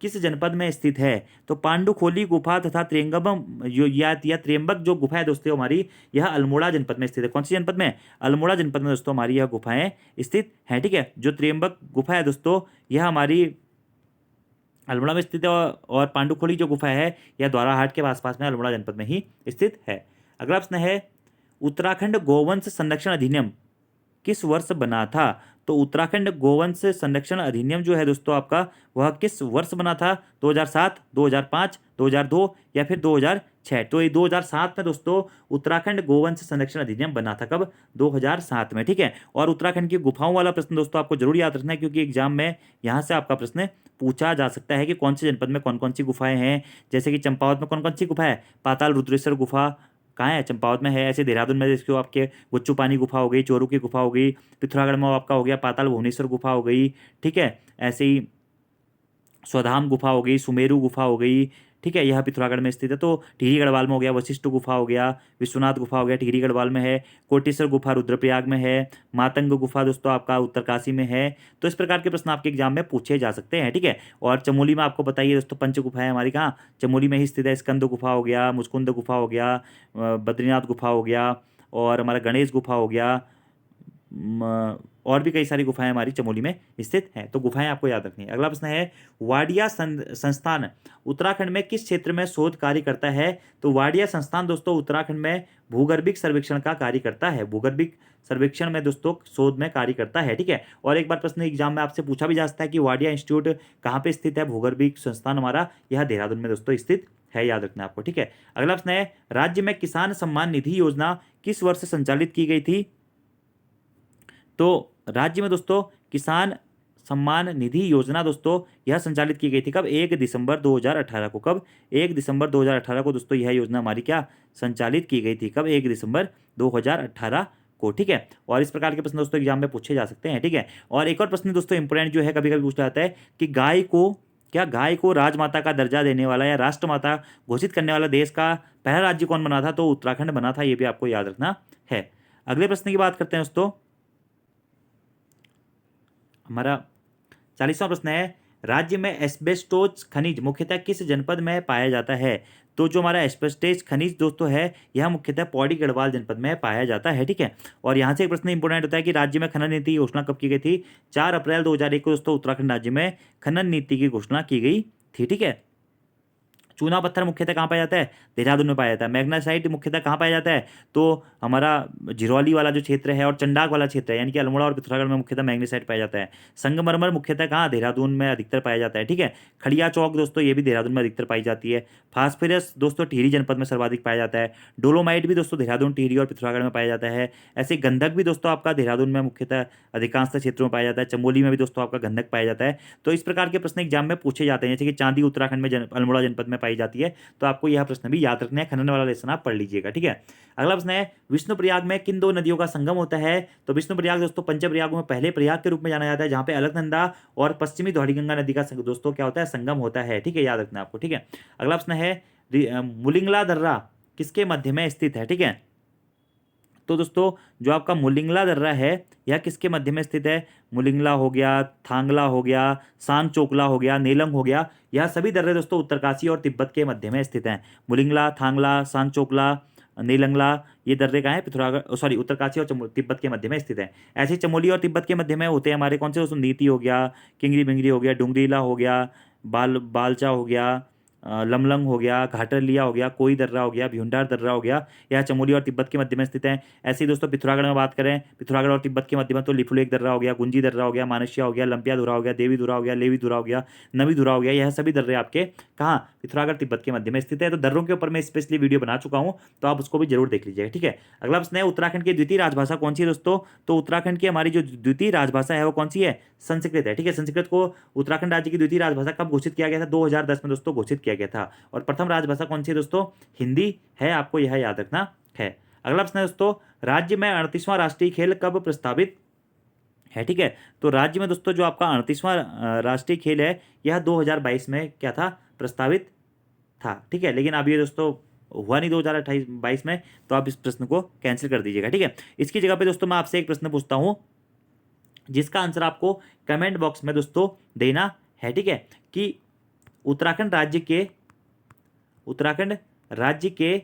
किस जनपद में स्थित है? तो पांडुखोली गुफा तथा त्र्यंबकम या त्र्यंबक जो गुफा है दोस्तों हमारी यह अल्मोड़ा जनपद में स्थित है। कौन सी जनपद में? अल्मोड़ा जनपद में दोस्तों हमारी यह गुफाएं स्थित हैं। ठीक है, जो त्र्यंबक गुफा है दोस्तों यह हमारी अल्मोड़ा में स्थित है और पांडुखोली जो गुफा है यह द्वाराहाट के आसपास में अल्मोड़ा जनपद में ही स्थित है। अगला प्रश्न है उत्तराखंड गोवंश संरक्षण अधिनियम किस वर्ष बना था? तो उत्तराखंड गोवंश संरक्षण अधिनियम जो है दोस्तों आपका, वह किस वर्ष बना था? 2007, 2005, 2002 या फिर 2006? तो ये 2007 में दोस्तों उत्तराखंड गोवंश संरक्षण अधिनियम बना था। कब? 2007 में, ठीक है। और उत्तराखंड की गुफाओं वाला प्रश्न दोस्तों आपको जरूर याद रखना है, क्योंकि एग्जाम में यहाँ से आपका प्रश्न पूछा जा सकता है कि कौन से जनपद में कौन कौन सी गुफाएं हैं। जैसे कि चंपावत में कौन कौन सी गुफा है? पाताल रुद्रेश्वर गुफा कहाँ है? चंपावत में है। ऐसे देहरादून में जिसको आपके गुच्चू पानी गुफा हो गई, चोरू की गुफा हो गई, पिथौरागढ़ में आपका हो गया पाताल भुवनेश्वर गुफा हो गई, ठीक है। ऐसे ही स्वधाम गुफा हो गई, सुमेरु गुफा हो गई, ठीक है, यह पिथौरागढ़ में स्थित है। तो टिहरी गढ़वाल में हो गया वशिष्ठ गुफा हो गया, विश्वनाथ गुफा हो गया टिहरी गढ़वाल में है, कोटेश्वर गुफा रुद्रप्रयाग में है, मातंग गुफा दोस्तों आपका उत्तरकाशी में है। तो इस प्रकार के प्रश्न आपके एग्जाम में पूछे जा सकते हैं, ठीक है। और चमोली में आपको बताइए दोस्तों पंच गुफा है हमारी, कहाँ? चमोली में ही स्थित है। स्कंद गुफा हो गया, मुचकुंद गुफा हो गया, बद्रीनाथ गुफा हो गया, और हमारा गणेश गुफा हो गया, और भी कई सारी गुफाएं हमारी चमोली में स्थित हैं। तो गुफाएं आपको याद रखनी है। अगला प्रश्न है, वाडिया संस्थान उत्तराखंड में किस क्षेत्र में शोध कार्य करता है? तो वाडिया संस्थान दोस्तों उत्तराखंड में भूगर्भिक सर्वेक्षण का कार्य करता है। भूगर्भिक सर्वेक्षण में दोस्तों शोध में कार्य करता है, ठीक है। और एक बार प्रश्न एग्जाम में आपसे पूछा भी जा सकता है कि वाडिया इंस्टीट्यूट कहाँ पे स्थित है? भूगर्भिक संस्थान हमारा यह देहरादून में दोस्तों स्थित है, याद रखना आपको, ठीक है। अगला प्रश्न है, राज्य में किसान सम्मान निधि योजना किस वर्ष संचालित की गई थी? तो राज्य में दोस्तों किसान सम्मान निधि योजना दोस्तों यह संचालित की गई थी कब? 1 दिसंबर 2018 को। कब? 1 दिसंबर 2018 को दोस्तों यह योजना हमारी क्या संचालित की गई थी? कब? 1 दिसंबर 2018 को, ठीक है। और इस प्रकार के प्रश्न दोस्तों एग्जाम में पूछे जा सकते हैं, ठीक है। और एक और प्रश्न दोस्तों इंपोर्टेंट जो है कभी कभी पूछा जाता है कि गाय को राजमाता का दर्जा देने वाला या राष्ट्रमाता घोषित करने वाला देश का पहला राज्य कौन बना था? तो उत्तराखंड बना था, ये भी आपको याद रखना है। अगले प्रश्न की बात करते हैं दोस्तों। हमारा 40वां प्रश्न है, राज्य में एस्बेस्टोस खनिज मुख्यतः किस जनपद में पाया जाता है? तो जो हमारा एस्बेस्टोस खनिज दोस्तों है यह मुख्यतः पौड़ी गढ़वाल जनपद में पाया जाता है, ठीक है। और यहाँ से एक प्रश्न इंपोर्टेंट होता है कि राज्य में खनन नीति की घोषणा कब की गई थी? 4 अप्रैल 2001 को दोस्तों उत्तराखंड राज्य में खनन नीति की घोषणा की गई थी, ठीक है। चूना पत्थर मुख्यतः कहाँ पाया जाता है? देहरादून में पाया जाता है। मैग्नेसाइट मुख्यतः कहाँ पाया जाता है? तो हमारा झिरौली वाला जो क्षेत्र है और चंडाक वाला क्षेत्र है, यानी कि अल्मोड़ा और पिथौरागढ़ में मुख्यतः मैग्नेसाइट पाया जाता है। संगमरमर मुख्यतः कहाँ? देहरादून में अधिकतर पाया जाता है, ठीक है। खड़िया चौक दोस्तों ये भी देहरादून में अधिकतर पाई जाती है। फास्फोरस दोस्तों टिहरी जनपद में सर्वाधिक पाया जाता है। डोलोमाइट भी दोस्तों देहरादून, टिहरी और पिथौरागढ़ में पाया जाता है। ऐसे गंधक भी दोस्तों आपका देहरादून में मुख्यतः अधिकांश क्षेत्रों में पाया जाता है। चमोली में भी दोस्तों आपका गंधक पाया जाता है। तो इस प्रकार के प्रश्न एग्जाम में पूछे जाते हैं, जैसे कि चांदी उत्तराखंड में अल्मोड़ा जनपद में पाई जाती है। तो आपको यह प्रश्न भी याद रखना है, खनन वाला लेसन आप पढ़ लीजिएगा, ठीक है। अगला प्रश्न है, विष्णुप्रयाग में किन 2 नदियों का संगम होता है? तो विष्णुप्रयाग दोस्तों पंचप्रयागों में पहले प्रयाग के रूप में जाना जाता है, जहां पे अलकनंदा और पश्चिमी धौलीगंगा नदी का दोस्तों क्या होता है? संगम होता है, ठीक है, याद रखना आपको, ठीक है। अगला प्रश्न है, मुलिंगला दर्रा किसके मध्य में स्थित है? ठीक है। तो दोस्तों जो आपका मुलिंगला दर्रा है यह किसके मध्य में स्थित है? मुलिंगला हो गया, थांगला हो गया, सांगचोकला हो गया, नेलंग हो गया, यह सभी दर्रे दोस्तों उत्तरकाशी और तिब्बत के मध्य में स्थित हैं। मुलिंगला, थांगला, सांगचोकला, नेलंगला ये दर्रे कहाँ है? पिथौरागढ़ सॉरी उत्तरकाशी और तिब्बत के मध्य में स्थित है। ऐसे चमोली और तिब्बत के मध्य में होते हैं हमारे कौन से दोस्तों? नीति हो गया, किंगरी बिंगरी हो गया, डुंगरीला हो गया, बालचा हो गया, लमलंग हो गया, घाटरलिया हो गया, कोई दर्रा हो गया, भ्यूंडार दर्रा हो गया, यह चमोली और तिब्बत के मध्य में स्थित है। ऐसे ही दोस्तों पिथौरागढ़ में बात करें, पिथौरागढ़ और तिब्बत के मध्य में तो लिपुलेख दर्रा हो गया, गुंजी दर्रा हो गया, मानसिया हो गया, लंपिया धुरा हो गया, देवी धुरा हो गया, लेवी धुरा हो गया, नवी धुरा हो गया, यह सभी दर्रे आपके कहाँ? पिथौरागढ़ तिब्बत के मध्य में स्थित है। तो दर्रों के ऊपर मैं स्पेशली वीडियो बना चुका हूँ, तो आप उसको भी जरूर देख लीजिएगा, ठीक है। अगला प्रश्न है, उत्तराखंड की द्वितीय राजभाषा कौन सी है दोस्तों? तो उत्तराखंड की हमारी जो द्वितीय राजभाषा है वो कौन सी है? संस्कृत है, ठीक है। संस्कृत को उत्तराखंड राज्य की द्वितीय राजभाषा कब घोषित किया गया था? 2010 में दोस्तों घोषित किया गया था। और प्रथम राजभाषा कौन सी है दोस्तों? हिंदी है, आपको यह याद रखना है। अगला प्रश्न है दोस्तों, राज्य में 38वां राष्ट्रीय खेल कब प्रस्तावित है? ठीक है। तो राज्य में दोस्तों जो आपका 38वां राष्ट्रीय खेल है यह 2022 में क्या था? प्रस्तावित था, ठीक है। लेकिन अब ये दोस्तों हुआ नहीं 2022 में, तो आप इस प्रश्न को कैंसिल कर दीजिएगा, ठीक है। इसकी जगह पे दोस्तों मैं आपसे एक प्रश्न पूछता हूं जिसका आंसर आपको कमेंट बॉक्स में दोस्तों देना है, ठीक है, कि उत्तराखंड राज्य के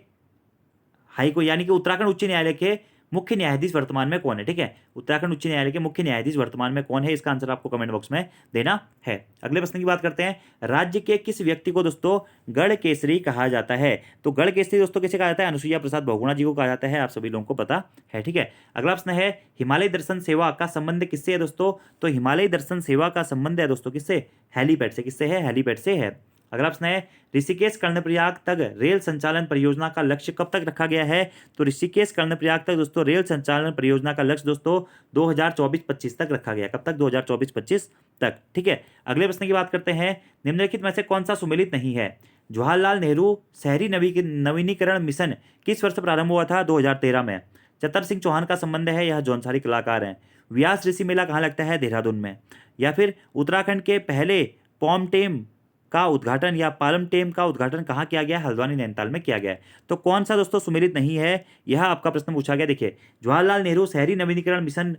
हाईकोर्ट यानी कि उत्तराखंड उच्च न्यायालय के मुख्य न्यायाधीश वर्तमान में कौन है? ठीक है, उत्तराखंड उच्च न्यायालय के मुख्य न्यायाधीश वर्तमान में कौन है? इसका आंसर आपको कमेंट बॉक्स में देना है। अगले प्रश्न की बात करते हैं, राज्य के किस व्यक्ति को दोस्तों गढ़ केसरी कहा जाता है? तो गढ़ केसरी दोस्तों किसे कहा जाता है? अनुसुईया प्रसाद बहुगुणा जी को कहा जाता है, आप सभी लोगों को पता है। ठीक है, अगला प्रश्न है, हिमालय दर्शन सेवा का संबंध किससे है दोस्तों? तो हिमालय दर्शन सेवा का संबंध है दोस्तों किससे? हेलीपैड से। किससे है? हेलीपैड से है। अगला प्रश्न है, ऋषिकेश कर्णप्रयाग तक रेल संचालन परियोजना का लक्ष्य कब तक रखा गया है? तो ऋषिकेश कर्णप्रयाग तक दोस्तों रेल संचालन परियोजना का लक्ष्य दोस्तों 2024-25 तक रखा गया। कब तक? 2024-25 तक। ठीक है, अगले प्रश्न की बात करते हैं, निम्नलिखित में से कौन सा सुमेलित नहीं है? जवाहरलाल नेहरू शहरी नवीनीकरण मिशन किस वर्ष प्रारंभ हुआ था? 2013 में। चतर सिंह चौहान का संबंध है, यह जौनसारी कलाकार हैं। व्यास ऋषि मेला कहाँ लगता है? देहरादून में। या फिर उत्तराखंड के पहले पॉमटेम का उद्घाटन या पालमटेम का उद्घाटन कहाँ किया गया? हल्द्वानी नैनीताल में किया गया है। तो कौन सा दोस्तों सुमेलित नहीं है? यह आपका प्रश्न पूछा गया। देखिए, जवाहरलाल नेहरू शहरी नवीनीकरण मिशन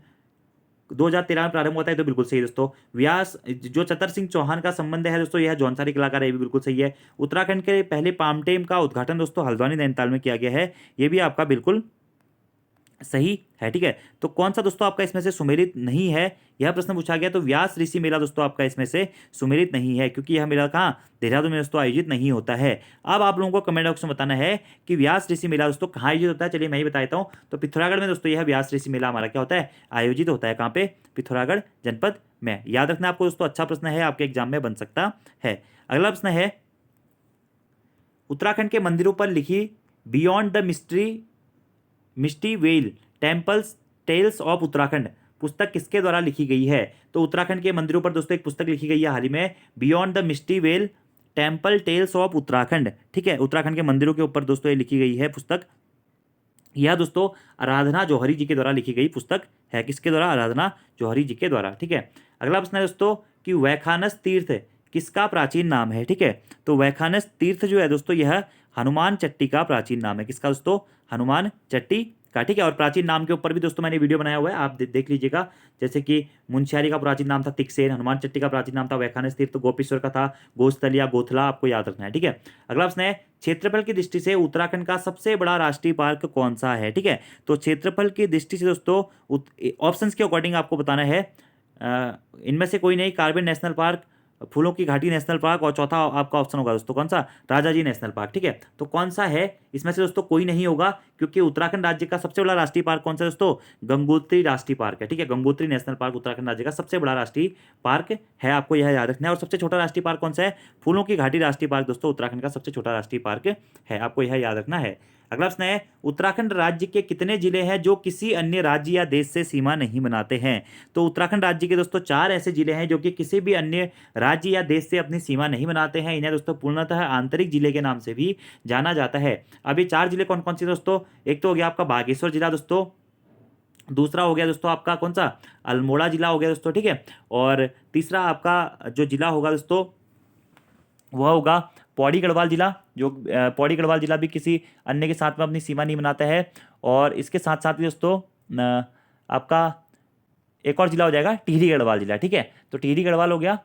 2013 में प्रारंभ होता है, तो बिल्कुल सही दोस्तों। व्यास जो चतर सिंह चौहान का संबंध है दोस्तों, यह जौनसारी कलाकार है, ये भी बिल्कुल सही है। उत्तराखंड के पहले पामटेम का उद्घाटन दोस्तों हल्द्वानी नैनीताल में किया गया है, ये भी आपका बिल्कुल सही है। ठीक है, तो कौन सा दोस्तों आपका इसमें से सुमेलित नहीं है? यह प्रश्न पूछा गया, तो व्यास ऋषि मेला दोस्तों आपका इसमें से सुमेलित नहीं है, क्योंकि यह मेला कहाँ? देहरादून में दोस्तों आयोजित नहीं होता है। अब आप लोगों को कमेंट बॉक्स में बताना है कि व्यास ऋषि मेला दोस्तों कहाँ आयोजित होता है। चलिए मैं ही बता देता हूँ। तो पिथौरागढ़ में दोस्तों यह व्यास ऋषि मेला हमारा क्या होता है? आयोजित होता है। कहाँ पे? पिथौरागढ़ जनपद में। याद रखना आपको दोस्तों, अच्छा प्रश्न है, आपके एग्जाम में बन सकता है। अगला प्रश्न है, उत्तराखंड के मंदिरों पर लिखी beyond the misty veil temples tales of Uttarakhand पुस्तक किसके द्वारा लिखी गई है? तो उत्तराखंड के मंदिरों पर दोस्तों एक पुस्तक लिखी गई है हाल ही में, beyond the misty veil temple tales of Uttarakhand. ठीक है, उत्तराखंड के मंदिरों के ऊपर दोस्तों ये लिखी गई है पुस्तक। यह दोस्तों आराधना जौहरी जी के द्वारा लिखी गई पुस्तक है। किसके द्वारा? आराधना जौहरी जी के द्वारा। ठीक है, अगला प्रश्न है दोस्तों कि वैखानस तीर्थ किसका प्राचीन नाम है? ठीक है, तो वैखानस तीर्थ जो है दोस्तों, यह हनुमान चट्टी का प्राचीन नाम है। किसका दोस्तों? हनुमान चट्टी का। ठीक है, और प्राचीन नाम के ऊपर भी दोस्तों मैंने वीडियो बनाया हुआ है, आप देख लीजिएगा। जैसे कि मुंशियारी का प्राचीन नाम था तिकसेन, हनुमान चट्टी का प्राचीन नाम था वैखानस तीर्थ, गोपेश्वर का था गोस्थल या गोथला, आपको याद रखना है। ठीक है, अगला प्रश्न है, क्षेत्रफल की दृष्टि से उत्तराखंड का सबसे बड़ा राष्ट्रीय पार्क कौन सा है? ठीक है, तो क्षेत्रफल की दृष्टि से दोस्तों ऑप्शंस के अकॉर्डिंग आपको बताना है। इनमें से कोई नहीं, कार्बन नेशनल पार्क, फूलों की घाटी नेशनल पार्क, और चौथा आपका ऑप्शन होगा दोस्तों कौन सा? Rajaji national park. ठीक है, तो कौन सा है इसमें से दोस्तों? कोई नहीं होगा, क्योंकि उत्तराखंड राज्य का सबसे बड़ा राष्ट्रीय पार्क कौन सा है दोस्तों? गंगोत्री राष्ट्रीय पार्क है। ठीक है, गंगोत्री नेशनल पार्क उत्तराखंड राज्य का सबसे बड़ा राष्ट्रीय पार्क है, आपको यह याद रखना है। और सबसे छोटा राष्ट्रीय पार्क कौन सा है? फूलों की घाटी राष्ट्रीय पार्क दोस्तों उत्तराखंड का सबसे छोटा राष्ट्रीय पार्क है, आपको यह याद रखना है। अगला प्रश्न है, उत्तराखंड राज्य के कितने जिले हैं जो किसी अन्य राज्य या देश से सीमा नहीं बनाते हैं? तो उत्तराखंड राज्य के दोस्तों 4 ऐसे जिले हैं जो कि किसी भी अन्य राज्य या देश से अपनी सीमा नहीं बनाते हैं। इन्हें दोस्तों पूर्णतः आंतरिक जिले के नाम से भी जाना जाता है। अब ये 4 जिले कौन कौन से दोस्तों? एक तो हो गया आपका बागेश्वर जिला दोस्तों, दूसरा हो गया दोस्तों आपका कौन सा? अल्मोड़ा जिला हो गया दोस्तों। ठीक है, और तीसरा आपका जो जिला होगा दोस्तों वह होगा पौड़ी गढ़वाल जिला, जो पौड़ी गढ़वाल जिला भी किसी अन्य के साथ में अपनी सीमा नहीं बनाता है। और इसके साथ साथ भी दोस्तों आपका एक और जिला हो जाएगा टिहरी गढ़वाल जिला। ठीक है, तो टिहरी गढ़वाल हो गया,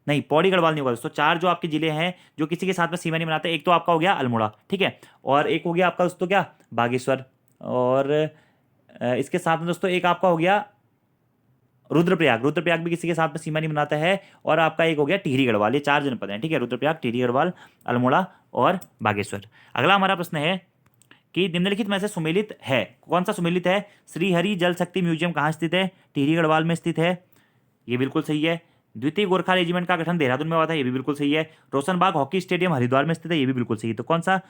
नहीं पौड़ी गढ़वाल नहीं होगा दोस्तों। 4 जो आपके जिले हैं जो किसी के साथ में सीमा नहीं बनाते, एक तो आपका हो गया अल्मोड़ा, ठीक है, और एक हो गया आपका दोस्तों क्या? बागेश्वर, और इसके साथ में दोस्तों एक आपका हो गया रुद्रप्रयाग। रुद्रप्रयाग भी किसी के साथ में सीमा नहीं बनाता है। और आपका एक हो गया टिहरी गढ़वाल। ये 4 जनपद हैं। ठीक है, रुद्रप्रयाग, टिहरी गढ़वाल, अल्मोड़ा और बागेश्वर। अगला हमारा प्रश्न है कि निम्नलिखित में से सुमेलित है, कौन सा सुमेलित है? श्रीहरि जल शक्ति म्यूजियम कहाँ स्थित है? टिहरी गढ़वाल में स्थित है, ये बिल्कुल सही है। द्वितीय गोरखा रेजिमेंट का गठन देहरादून में हुआ था, ये भी बिल्कुल सही है। रोशनबाग हॉकी स्टेडियम हरिद्वार में स्थित है, ये भी बिल्कुल सही है। तो कौन सा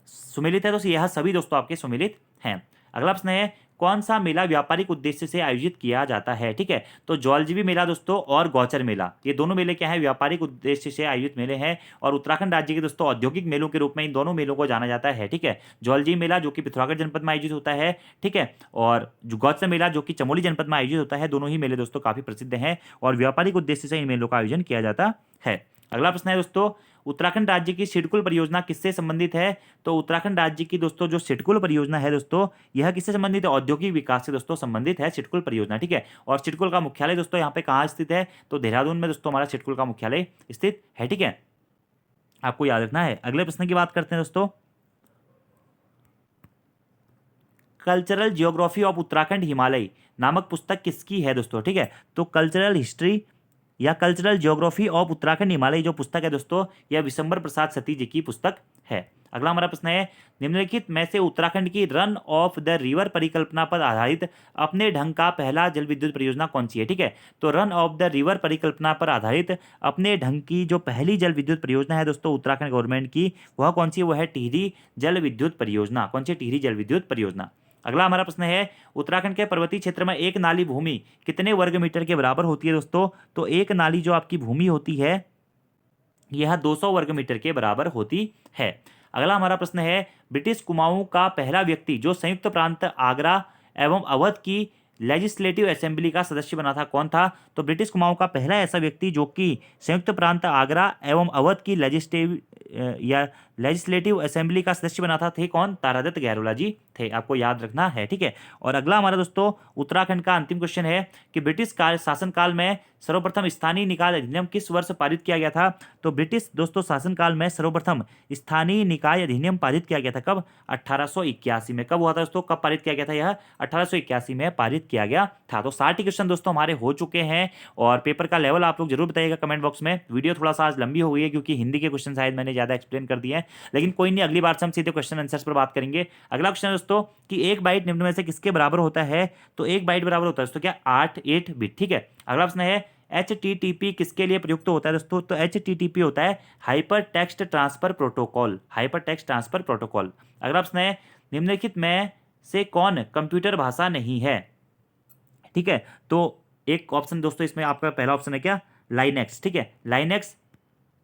सुमेलित है? तो यह सभी दोस्तों आपके सुमेलित हैं। अगला प्रश्न है, कौन सा मेला व्यापारिक उद्देश्य से आयोजित किया जाता है? ठीक है, तो जौलजीबी मेला दोस्तों और गौचर मेला, ये दोनों मेले क्या है? व्यापारिक उद्देश्य से आयोजित मेले हैं। और उत्तराखंड राज्य के दोस्तों औद्योगिक मेलों के रूप में इन दोनों मेलों को जाना जाता है। ठीक है, जौलजीबी मेला जो कि पिथौरागढ़ जनपद में आयोजित होता है, ठीक है, और जो गौचर मेला जो कि चमोली जनपद में आयोजित होता है, दोनों ही मेले दोस्तों काफी प्रसिद्ध हैं और व्यापारिक उद्देश्य से इन मेलों का आयोजन किया जाता है। अगला प्रश्न है दोस्तों, उत्तराखंड राज्य की सिडकुल परियोजना किससे संबंधित है? तो उत्तराखंड राज्य की दोस्तों जो सिडकुल परियोजना है दोस्तों, यह किससे संबंधित है? औद्योगिक विकास से दोस्तों संबंधित है सिडकुल परियोजना। ठीक है, और सिडकुल का मुख्यालय दोस्तों यहाँ पे कहाँ स्थित है? तो देहरादून में दोस्तों हमारा सिडकुल का मुख्यालय स्थित है। ठीक है, आपको याद रखना है। अगले प्रश्न की बात करते हैं दोस्तों, cultural geography of Uttarakhand Himalaya नामक पुस्तक किसकी है दोस्तों? ठीक है, तो कल्चरल हिस्ट्री या cultural geography of Uttarakhand Himalaya जो पुस्तक है दोस्तों, यह विशंबर प्रसाद सती जी की पुस्तक है। अगला हमारा प्रश्न है, निम्नलिखित में से उत्तराखंड की रन ऑफ द रिवर परिकल्पना पर आधारित अपने ढंग का पहला जल विद्युत परियोजना कौन सी है? ठीक है, तो रन ऑफ द रिवर परिकल्पना पर आधारित अपने ढंग की जो पहली जल विद्युत परियोजना है दोस्तों उत्तराखंड गवर्नमेंट की, वह कौन सी है? वह है टिहरी जल विद्युत परियोजना। कौन सी? टिहरी जल विद्युत परियोजना। अगला हमारा प्रश्न है, उत्तराखंड के पर्वतीय क्षेत्र में एक नाली भूमि कितने वर्ग मीटर के बराबर होती है दोस्तों? तो एक नाली जो आपकी भूमि होती है यह 200 वर्ग मीटर के बराबर होती है। अगला हमारा प्रश्न है, ब्रिटिश कुमाऊं का पहला व्यक्ति जो संयुक्त प्रांत आगरा एवं अवध की लेजिस्लेटिव असेंबली का सदस्य बना था, कौन था? तो ब्रिटिश कुमाऊं का पहला ऐसा व्यक्ति जो कि संयुक्त प्रांत आगरा एवं अवध की लेजिस्लेटिव असेंबली का सदस्य बना था, थे कौन? तारादत्त गहलोत जी थे। आपको याद रखना है, ठीक है। और अगला हमारा दोस्तों उत्तराखंड का अंतिम क्वेश्चन है कि ब्रिटिश शासनकाल में सर्वप्रथम स्थानीय निकाय अधिनियम किस वर्ष पारित किया गया था? तो ब्रिटिश दोस्तों शासनकाल में सर्वप्रथम स्थानीय निकाय अधिनियम पारित किया गया था। कब? 1881 में। कब हुआ था दोस्तों? कब पारित किया गया था? यह 1881 में पारित किया गया था। तो 60 क्वेश्चन दोस्तों हमारे हो चुके हैं और पेपर का लेवल आप लोग जरूर बताइएगा कमेंट बॉक्स में। वीडियो थोड़ा सा आज लंबी हो गई है क्योंकि हिंदी के क्वेश्चन शायद मैंने ज्यादा एक्सप्लेन कर दिए हैं, लेकिन कोई नहीं, अगली बार से हम सीधे क्वेश्चन आंसर्स पर बात करेंगे। अगला क्वेश्चन दोस्तों कि एक बाइट निम्न में से किसके बराबर होता है? तो एक बाइट बराबर होता है दोस्तों क्या? 8 बिट, ठीक है। अगला प्रश्न है, HTTP किसके लिए प्रयुक्त होता है दोस्तों? तो HTTP होता है hyper text transfer protocol, hyper text transfer protocol. अगला प्रश्न है, निम्नलिखित में से कौन कंप्यूटर भाषा नहीं है? ठीक है, तो एक ऑप्शन दोस्तों इसमें आपका पहला ऑप्शन है क्या? लाइनेक्स, ठीक है, लाइनेक्स,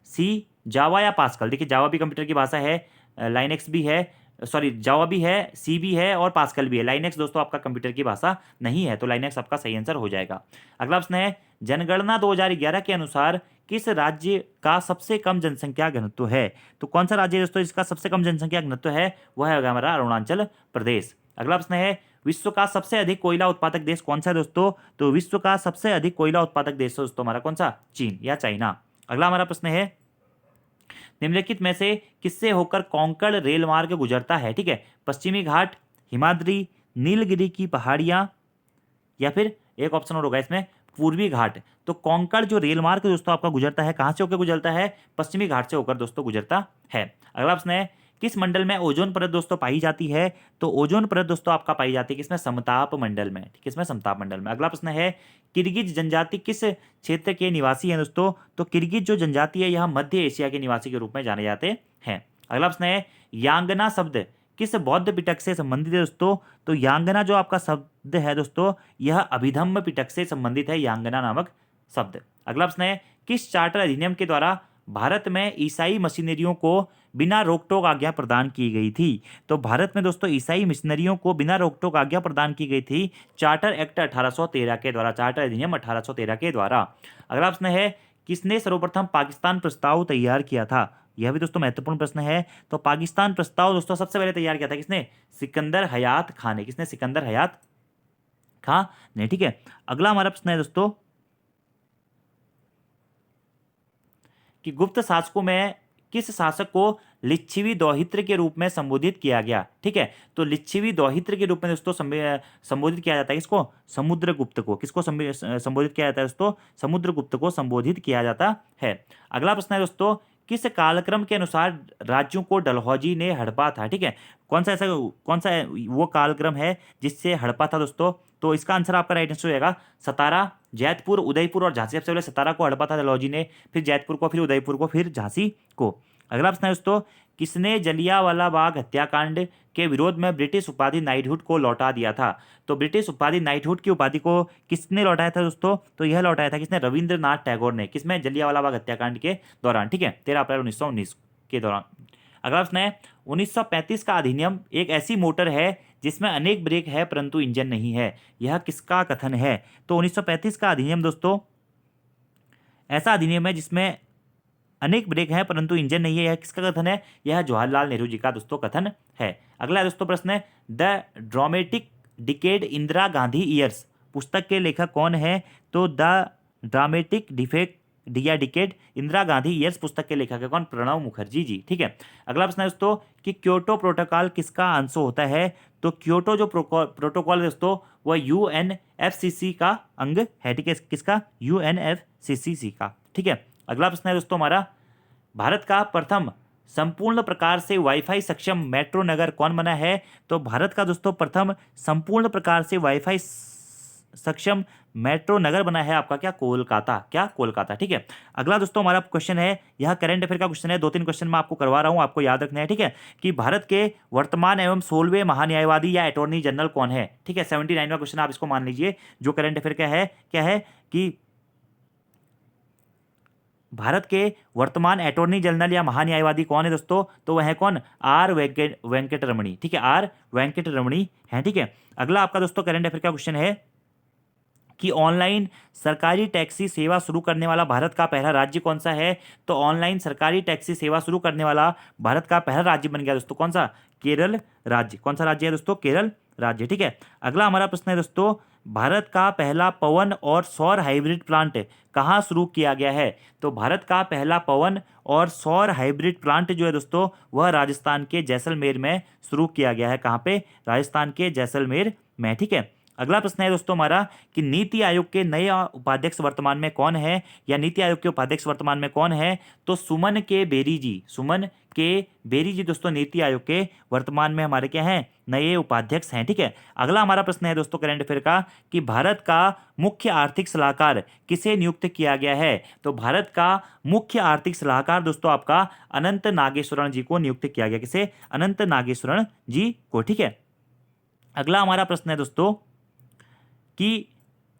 सी, जावा या पास्कल। देखिए जावा भी कंप्यूटर की भाषा है, लाइनेक्स भी है, सॉरी जावा भी है, सी भी है और पास्कल भी है। लाइनेक्स दोस्तों आपका कंप्यूटर की भाषा नहीं है, तो लाइनेक्स आपका सही आंसर हो जाएगा। अगला प्रश्न है, जनगणना 2011 के अनुसार किस राज्य का सबसे कम जनसंख्या घनत्व है? तो कौन सा राज्य दोस्तों इसका सबसे कम जनसंख्या घनत्व है? वह है हमारा अरुणाचल प्रदेश। अगला प्रश्न है, विश्व का सबसे अधिक कोयला उत्पादक देश कौन सा है दोस्तों? तो विश्व का सबसे अधिक कोयला उत्पादक देश दोस्तों हमारा कौन सा? चीन या चाइना। अगला हमारा प्रश्न है, निम्नलिखित में से किससे होकर कोंकण रेल मार्ग गुजरता है? ठीक है, पश्चिमी घाट, हिमाद्री, नीलगिरी की पहाड़ियां या फिर एक ऑप्शन और होगा इसमें पूर्वी घाट। तो कोंकण जो रेल मार्ग दोस्तों आपका गुजरता है, कहां से होकर गुजरता है? पश्चिमी घाट से होकर दोस्तों गुजरता है। अगला प्रश्न है, किस मंडल में ओजोन परत दोस्तों पाई जाती है? तो ओजोन परत दोस्तों आपका पाई जाती है किसमें? समताप मंडल में, किसमें? समताप मंडल में। अगला प्रश्न है, किर्गिज जनजाति किस क्षेत्र के निवासी हैं दोस्तों? तो किर्गिज जो जनजाति है यह मध्य एशिया के निवासी के रूप में जाने जाते हैं। अगला प्रश्न है, यांगना शब्द किस बौद्ध पिटक से संबंधित है दोस्तों? तो यांगना जो आपका शब्द है दोस्तों यह अभिधम्म पिटक से संबंधित है, यांगना नामक शब्द। अगला प्रश्न है, किस चार्टर अधिनियम के द्वारा भारत में ईसाई मशीनरियों को बिना रोक टोक आज्ञा प्रदान की गई थी? तो भारत में दोस्तों ईसाई मिशनरियों को बिना रोक टोक आज्ञा प्रदान की गई थी चार्टर एक्ट 1813 के द्वारा, चार्टर अधिनियम 1813 के द्वारा। अगला प्रश्न है, किसने सर्वप्रथम पाकिस्तान प्रस्ताव तैयार किया था? यह भी दोस्तों महत्वपूर्ण प्रश्न है। तो पाकिस्तान प्रस्ताव दोस्तों सबसे पहले तैयार किया था किसने? सिकंदर हयात खान ने। किसने? सिकंदर हयात खान ने, ठीक है। अगला हमारा प्रश्न है दोस्तों कि गुप्त शासकों में किस शासक को लिच्छवी दौहित्र के रूप में संबोधित किया गया? ठीक है, तो लिच्छवी दौहित्र के रूप में दोस्तों संबोधित किया जाता है किसको? समुद्रगुप्त को। किसको संबोधित किया जाता है दोस्तों? समुद्रगुप्त को संबोधित किया जाता है। अगला प्रश्न है दोस्तों, किस कालक्रम के अनुसार राज्यों को डलहौजी ने हड़पा था? ठीक है, कौन सा वो कालक्रम है जिससे हड़पा था दोस्तों? तो इसका आंसर आपका राइट आंसर हो जाएगा सतारा, जैतपुर, उदयपुर और झांसी। सबसे पहले सतारा को हड़पा था डलहौजी ने, फिर जैतपुर को, फिर उदयपुर को, फिर झांसी को। अगला प्रश्न है दोस्तों, किसने जलियांवाला बाग हत्याकांड के विरोध में ब्रिटिश उपाधि नाइटहुड को लौटा दिया था? तो ब्रिटिश उपाधि नाइटहुड की उपाधि को किसने लौटाया था दोस्तों? तो यह लौटाया था किसने? रविंद्रनाथ टैगोर ने। किसमें? जलियांवाला बाग हत्याकांड के दौरान, ठीक है, 13 अप्रैल 1919 के दौरान। अगला प्रश्न है, 1935 का अधिनियम एक ऐसी मोटर है जिसमें अनेक ब्रेक है परंतु इंजन नहीं है, यह किसका कथन है? तो 1935 का अधिनियम दोस्तों ऐसा अधिनियम है जिसमें अनेक ब्रेक हैं परंतु इंजन नहीं है, यह किसका कथन है? यह जवाहरलाल नेहरू जी का दोस्तों कथन है। अगला दोस्तों प्रश्न है, the dramatic decade Indira Gandhi years पुस्तक के लेखक कौन है? तो द ड्रामेटिक डिया डिकेड, इंदिरा गांधी ईयर्स पुस्तक के लेखक है कौन? प्रणब मुखर्जी जी। ठीक है, अगला प्रश्न है दोस्तों कि क्योटो प्रोटोकॉल किसका अंश होता है? तो क्योटो जो प्रोटोकॉल है दोस्तों वह यूएनएफसीसी का अंग है। ठीक है, किसका? यूएनएफसीसी का। ठीक है, अगला प्रश्न है दोस्तों हमारा, भारत का प्रथम संपूर्ण प्रकार से वाईफाई सक्षम मेट्रो नगर कौन बना है? तो भारत का दोस्तों प्रथम संपूर्ण प्रकार से वाईफाई सक्षम मेट्रो नगर बना है आपका क्या? कोलकाता। क्या? कोलकाता। ठीक है, अगला दोस्तों हमारा क्वेश्चन है, यह करंट अफेयर का क्वेश्चन है, 2-3 क्वेश्चन मैं आपको करवा रहा हूं, आपको याद रखना है। ठीक है, कि भारत के वर्तमान एवं 16वें महान्यायवादी या अटॉर्नी जनरल कौन है? ठीक है, 79वां क्वेश्चन आप इसको मान लीजिए, जो करंट अफेयर का है। क्या है कि भारत के वर्तमान अटॉर्नी जनरल या महान्यायवादी कौन है दोस्तों? तो वह है कौन? आर वेंकट रमणी। ठीक है, आर वेंकट रमणी है। ठीक है, अगला आपका दोस्तों करंट अफेयर का क्वेश्चन है कि ऑनलाइन सरकारी टैक्सी सेवा शुरू करने वाला भारत का पहला राज्य कौन सा है? तो ऑनलाइन सरकारी टैक्सी सेवा शुरू करने वाला भारत का पहला राज्य बन गया दोस्तों कौन सा? केरल राज्य। कौन सा राज्य है दोस्तों? केरल राज्य। ठीक है, अगला हमारा प्रश्न है दोस्तों, भारत का पहला पवन और सौर हाइब्रिड प्लांट कहाँ शुरू किया गया है? तो भारत का पहला पवन और सौर हाइब्रिड प्लांट जो है दोस्तों वह राजस्थान के जैसलमेर में शुरू किया गया है। कहाँ पे? राजस्थान के जैसलमेर में। ठीक है, अगला प्रश्न है दोस्तों हमारा कि नीति आयोग के नए उपाध्यक्ष वर्तमान में कौन है, या नीति आयोग के उपाध्यक्ष वर्तमान में कौन है? तो सुमन के बेरी जी। सुमन के बेरी जी दोस्तों नीति आयोग के वर्तमान में हमारे क्या हैं? नए उपाध्यक्ष हैं। ठीक है, अगला हमारा प्रश्न है दोस्तों करंट अफेयर का कि भारत का मुख्य आर्थिक सलाहकार किसे नियुक्त किया गया है? तो भारत का मुख्य आर्थिक सलाहकार दोस्तों आपका अनंत नागेश्वरण जी को नियुक्त किया गया। किसे? अनंत नागेश्वरण जी को। ठीक है, अगला हमारा प्रश्न है दोस्तों कि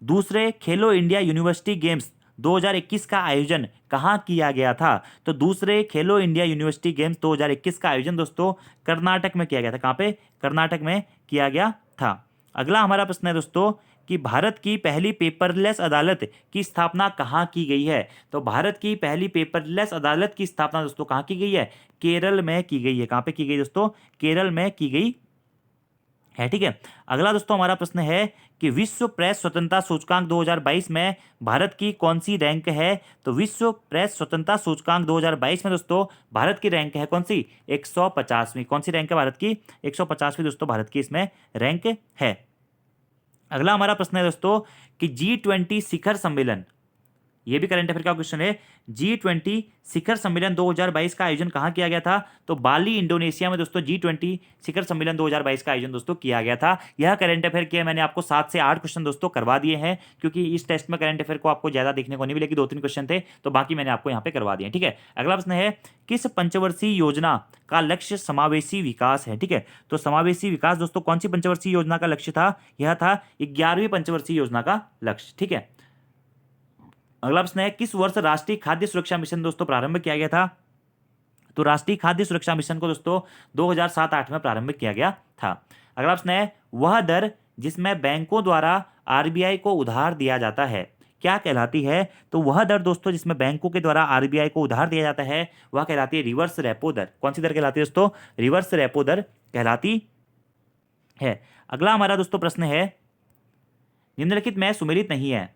दूसरे खेलो इंडिया यूनिवर्सिटी गेम्स 2021 का आयोजन कहाँ किया गया था? तो दूसरे खेलो इंडिया यूनिवर्सिटी गेम्स 2021 का आयोजन दोस्तों कर्नाटक में किया गया था। कहाँ पे? कर्नाटक में किया गया था। अगला हमारा प्रश्न है दोस्तों कि भारत की पहली पेपरलेस अदालत की स्थापना कहाँ की गई है? तो भारत की पहली पेपरलेस अदालत की स्थापना दोस्तों कहाँ की गई है? केरल में की गई है। कहाँ पे की गई दोस्तों? केरल में की गई है। ठीक है, अगला दोस्तों हमारा प्रश्न है कि विश्व प्रेस स्वतंत्रता सूचकांक 2022 में भारत की कौन सी रैंक है? तो विश्व प्रेस स्वतंत्रता सूचकांक 2022 में दोस्तों भारत की रैंक है कौन सी? 150वीं। कौन सी रैंक है भारत की? 150वीं दोस्तों भारत की इसमें रैंक है। अगला हमारा प्रश्न है दोस्तों कि G20 शिखर सम्मेलन, ये भी करंट अफेयर का क्वेश्चन है, G20 शिखर सम्मेलन 2022 का आयोजन कहाँ किया गया था? तो बाली इंडोनेशिया में दोस्तों G20 शिखर सम्मेलन 2022 का आयोजन दोस्तों किया गया था। यह करंट अफेयर के मैंने आपको 7 से 8 क्वेश्चन दोस्तों करवा दिए हैं, क्योंकि इस टेस्ट में करंट अफेयर को आपको ज्यादा देखने को नहीं मिलेगी, 2-3 क्वेश्चन थे, तो बाकी मैंने आपको यहाँ पे करवा दिए। ठीक है, अगला प्रश्न है किस पंचवर्षीय योजना का लक्ष्य समावेशी विकास है? ठीक है, तो समावेशी विकास दोस्तों कौन सी पंचवर्षीय योजना का लक्ष्य था? यह था 11वीं पंचवर्षीय योजना का लक्ष्य। ठीक है, अगला प्रश्न है किस वर्ष राष्ट्रीय खाद्य सुरक्षा मिशन दोस्तों प्रारंभ किया गया था? तो राष्ट्रीय खाद्य सुरक्षा मिशन को दोस्तों 2007-8 में प्रारंभ किया गया था। अगला प्रश्न है वह दर जिसमें बैंकों द्वारा आरबीआई को उधार दिया जाता है क्या कहलाती है? तो वह दर दोस्तों जिसमें बैंकों के द्वारा आरबीआई को उधार दिया जाता है वह कहलाती है रिवर्स रेपो दर। कौन सी दर कहलाती है दोस्तों? रिवर्स रेपो दर कहलाती है। अगला हमारा दोस्तों प्रश्न है निम्नलिखित में सुमेलित नहीं है।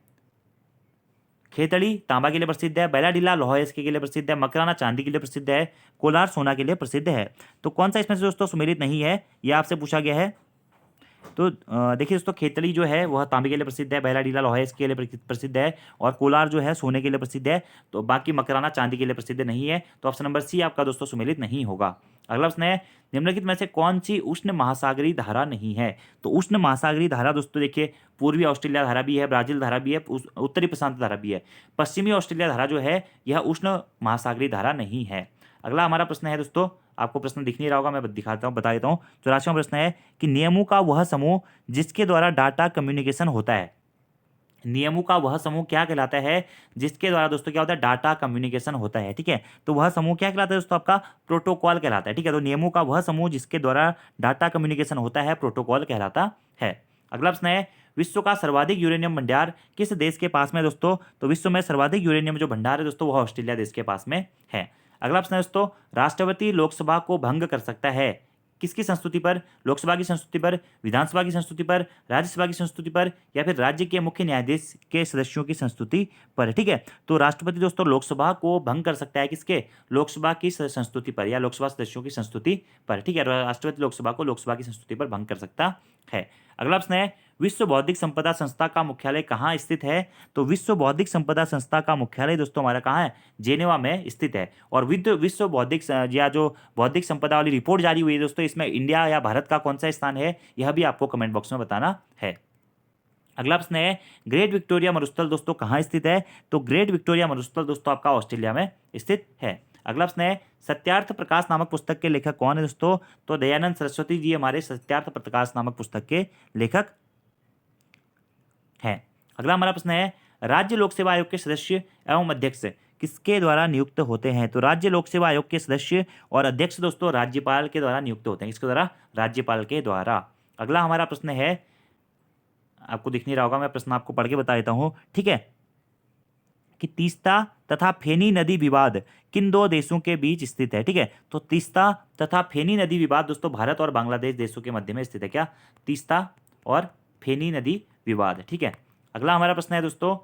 खेतड़ी तांबा के लिए प्रसिद्ध है, बैलाडीला लोहा इसके लिए प्रसिद्ध है, मकराना चांदी के लिए प्रसिद्ध है, कोलार सोना के लिए प्रसिद्ध है। तो कौन सा इसमें से दोस्तों सुमेलित नहीं है, यह आपसे पूछा गया है। तो देखिए दोस्तों खेतड़ी जो है वह तांबे के लिए प्रसिद्ध है, बैलाडीला लोहा इसके लिए प्रसिद्ध है, और कोलार जो है सोने के लिए प्रसिद्ध है। तो बाकी मकराना चांदी के लिए प्रसिद्ध नहीं है। तो ऑप्शन नंबर सी आपका दोस्तों सुमेलित नहीं होगा। अगला प्रश्न है निम्नलिखित में से कौन सी उष्ण महासागरीय धारा नहीं है? तो उष्ण महासागरीय धारा दोस्तों देखिए पूर्वी ऑस्ट्रेलिया धारा भी है, ब्राजील धारा भी है, उत्तरी प्रशांत धारा भी है। पश्चिमी ऑस्ट्रेलिया धारा जो है यह उष्ण महासागरीय धारा नहीं है। अगला हमारा प्रश्न है दोस्तों, आपको प्रश्न दिख नहीं रहा होगा, मैं दिखाता हूँ, बता देता हूँ। 84वां प्रश्न है कि नियमों का वह समूह जिसके द्वारा डाटा कम्युनिकेशन होता है। नियमों का वह समूह क्या कहलाता है जिसके द्वारा दोस्तों क्या होता है? डाटा कम्युनिकेशन होता है। ठीक है, तो वह समूह क्या कहलाता है दोस्तों? आपका प्रोटोकॉल कहलाता है। ठीक है, तो नियमों का वह समूह जिसके द्वारा डाटा कम्युनिकेशन होता है प्रोटोकॉल कहलाता है। अगला प्रश्न है विश्व का सर्वाधिक यूरेनियम भंडार किस देश के पास में दोस्तों? तो विश्व में सर्वाधिक यूरेनियम जो भंडार है दोस्तों वह ऑस्ट्रेलिया देश के पास में है। अगला प्रश्न है दोस्तों राष्ट्रपति लोकसभा को भंग कर सकता है किसकी संस्तुति पर? लोकसभा की संस्तुति पर, विधानसभा की संस्तुति पर, राज्यसभा की संस्तुति पर, या फिर राज्य के मुख्य न्यायाधीश के सदस्यों की संस्तुति पर, ठीक है। तो राष्ट्रपति दोस्तों लोकसभा को भंग कर सकता है किसके? लोकसभा की संस्तुति पर या लोकसभा सदस्यों की संस्तुति पर, ठीक है। राष्ट्रपति लोकसभा को लोकसभा की संस्तुति पर भंग कर सकता है। अगला प्रश्न है, विश्व बौद्धिक संपदा संस्था का मुख्यालय कहाँ स्थित है? तो विश्व बौद्धिक संपदा संस्था का मुख्यालय दोस्तों हमारा कहाँ है? जेनेवा में स्थित है। और विश्व बौद्धिक या जो बौद्धिक संपदा वाली रिपोर्ट जारी हुई है दोस्तों, इसमें इंडिया या भारत का कौन सा स्थान है, यह भी आपको कमेंट बॉक्स में बताना है। अगला प्रश्न है, ग्रेट विक्टोरिया मरुस्थल दोस्तों कहाँ स्थित है? तो ग्रेट विक्टोरिया मरुस्थल दोस्तों आपका ऑस्ट्रेलिया में स्थित है। अगला प्रश्न है, सत्यार्थ प्रकाश नामक पुस्तक के लेखक कौन है दोस्तों? तो दयानंद सरस्वती जी हमारे सत्यार्थ प्रकाश नामक पुस्तक के लेखक हैं। अगला हमारा प्रश्न है, राज्य लोक सेवा आयोग के सदस्य एवं अध्यक्ष किसके द्वारा नियुक्त होते हैं? तो राज्य लोक सेवा आयोग के सदस्य और अध्यक्ष दोस्तों राज्यपाल के द्वारा नियुक्त होते हैं। किसके द्वारा? राज्यपाल के द्वारा। अगला हमारा प्रश्न है, आपको दिख नहीं रहा होगा, मैं प्रश्न आपको पढ़ के बता देता हूं, ठीक है, कि तीस्ता तथा फेनी नदी विवाद किन दो देशों के बीच स्थित है? ठीक है, तो तीस्ता तथा फेनी नदी विवाद दोस्तों भारत और बांग्लादेश देशों के मध्य में स्थित है। क्या? तीस्ता और फेनी नदी विवाद, ठीक है। अगला हमारा प्रश्न है दोस्तों,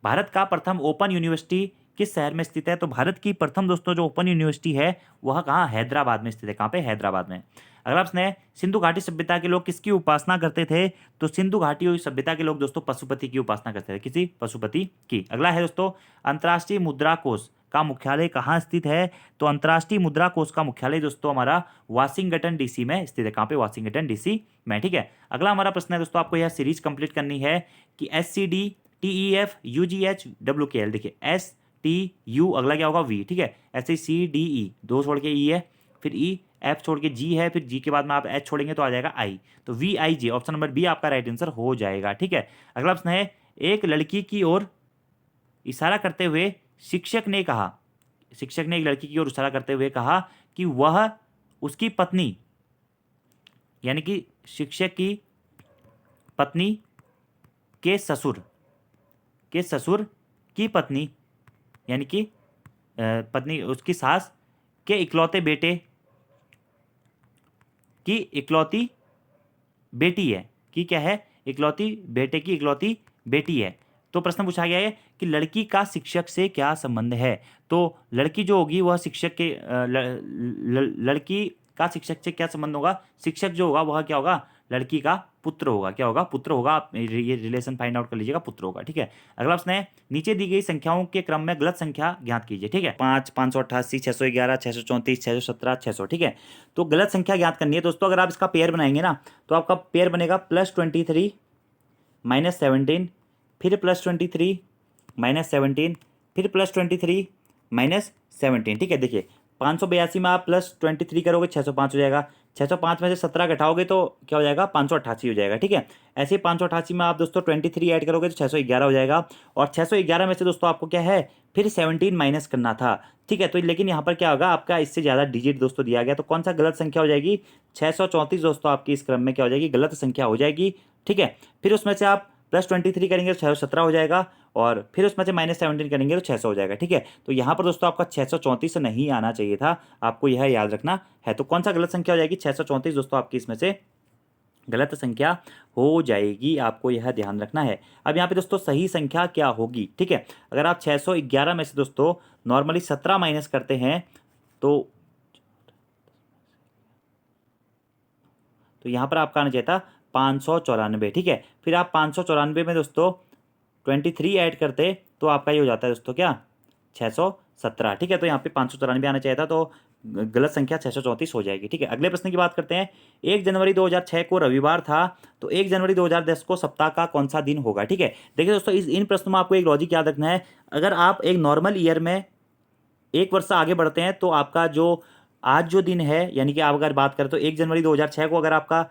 भारत का प्रथम ओपन यूनिवर्सिटी किस शहर में स्थित है? तो भारत की प्रथम दोस्तों जो ओपन यूनिवर्सिटी है वह कहाँ? हैदराबाद में स्थित है। कहाँ पे? हैदराबाद में। अगला प्रश्न है, सिंधु घाटी सभ्यता के लोग किसकी उपासना करते थे? तो सिंधु घाटी सभ्यता के लोग दोस्तों पशुपति की उपासना करते थे। किसी? पशुपति की। अगला है दोस्तों, अंतर्राष्ट्रीय मुद्रा कोष का मुख्यालय कहाँ स्थित है? तो अंतर्राष्ट्रीय मुद्रा कोष का मुख्यालय दोस्तों हमारा वाशिंगटन डीसी में स्थित है। कहाँ पे? वाशिंगटन डीसी में, ठीक है। अगला हमारा प्रश्न है दोस्तों, आपको यह सीरीज कंप्लीट करनी है कि SCD TEF UGH WKL, देखिए STU अगला क्या होगा? V, ठीक है। ऐसे CDE दो छोड़ के E है, फिर E, F छोड़ के G है, फिर G के बाद में आप H छोड़ेंगे तो आ जाएगा I, तो VIJ ऑप्शन नंबर बी आपका राइट आंसर हो जाएगा, ठीक है। अगला प्रश्न है, एक लड़की की ओर इशारा करते हुए शिक्षक ने कहा, शिक्षक ने एक लड़की की ओर इशारा करते हुए कहा कि वह उसकी पत्नी, यानी कि शिक्षक की पत्नी के ससुर की पत्नी, यानी कि पत्नी उसकी सास के इकलौते बेटे की इकलौती बेटी है। कि क्या है? इकलौती बेटे की इकलौती बेटी है। तो प्रश्न पूछा गया है कि लड़की का शिक्षक से क्या संबंध है? तो लड़की जो होगी वह शिक्षक के लड़की का शिक्षक से क्या संबंध होगा? शिक्षक जो होगा वह क्या होगा? लड़की का पुत्र होगा। क्या होगा? पुत्र होगा। आप ये रिलेशन फाइंड आउट कर लीजिएगा, पुत्र होगा, ठीक है। अगला प्रश्न है, नीचे दी गई संख्याओं के क्रम में गलत संख्या ज्ञात कीजिए, ठीक है। 5, 588, 611, 634, 617, 600, ठीक है। तो गलत संख्या ज्ञात करनी है दोस्तों। अगर आप इसका पेयर बनाएंगे ना तो आपका पेयर बनेगा +23 -17, फिर +23 -17, फिर +23 -17, ठीक है। देखिए 582 में आप +23 करोगे 605 हो जाएगा। 605 में से 17 घटाओगे तो क्या हो जाएगा? 588 हो जाएगा, ठीक है। ऐसे ही 588 में आप दोस्तों 23 ऐड करोगे तो 611 हो जाएगा। और 611 में से दोस्तों आपको क्या है? फिर 17 माइनस करना था, ठीक है। तो लेकिन यहाँ पर क्या होगा? आपका इससे ज़्यादा डिजिट दोस्तों दिया गया, तो कौन सा गलत संख्या हो जाएगी? 634 दोस्तों आपकी इस क्रम में क्या हो जाएगी? गलत संख्या हो जाएगी, ठीक है। फिर उसमें से आप +23 करेंगे तो 617 हो जाएगा, और फिर उसमें से -17 करेंगे तो 600 हो जाएगा, ठीक है। तो यहाँ पर दोस्तों आपका 634 नहीं आना चाहिए था, आपको यह याद रखना है। तो कौन सा गलत संख्या हो जाएगी? 634 दोस्तों आपकी इसमें से गलत संख्या हो जाएगी, आपको यह ध्यान रखना है। अब यहाँ पे दोस्तों सही संख्या क्या होगी, ठीक है। अगर आप 611 में से दोस्तों नॉर्मली 17 माइनस करते हैं तो यहाँ पर आपका आना चाहिए था 594, ठीक है। फिर आप 594 में दोस्तों 23 ऐड करते तो आपका ये हो जाता है दोस्तों क्या? 617, ठीक है। तो यहाँ पे 594 आना चाहिए था, तो गलत संख्या 634 हो जाएगी, ठीक है। अगले प्रश्न की बात करते हैं। 1 जनवरी 2006 को रविवार था, तो 1 जनवरी 2010 को सप्ताह का कौन सा दिन होगा, ठीक है। देखिए दोस्तों इन प्रश्नों में आपको एक लॉजिक याद रखना है। अगर आप एक नॉर्मल ईयर में एक वर्ष आगे बढ़ते हैं तो आपका जो आज जो दिन है, यानी कि आप अगर बात करें तो 1 जनवरी 2006 को अगर आपका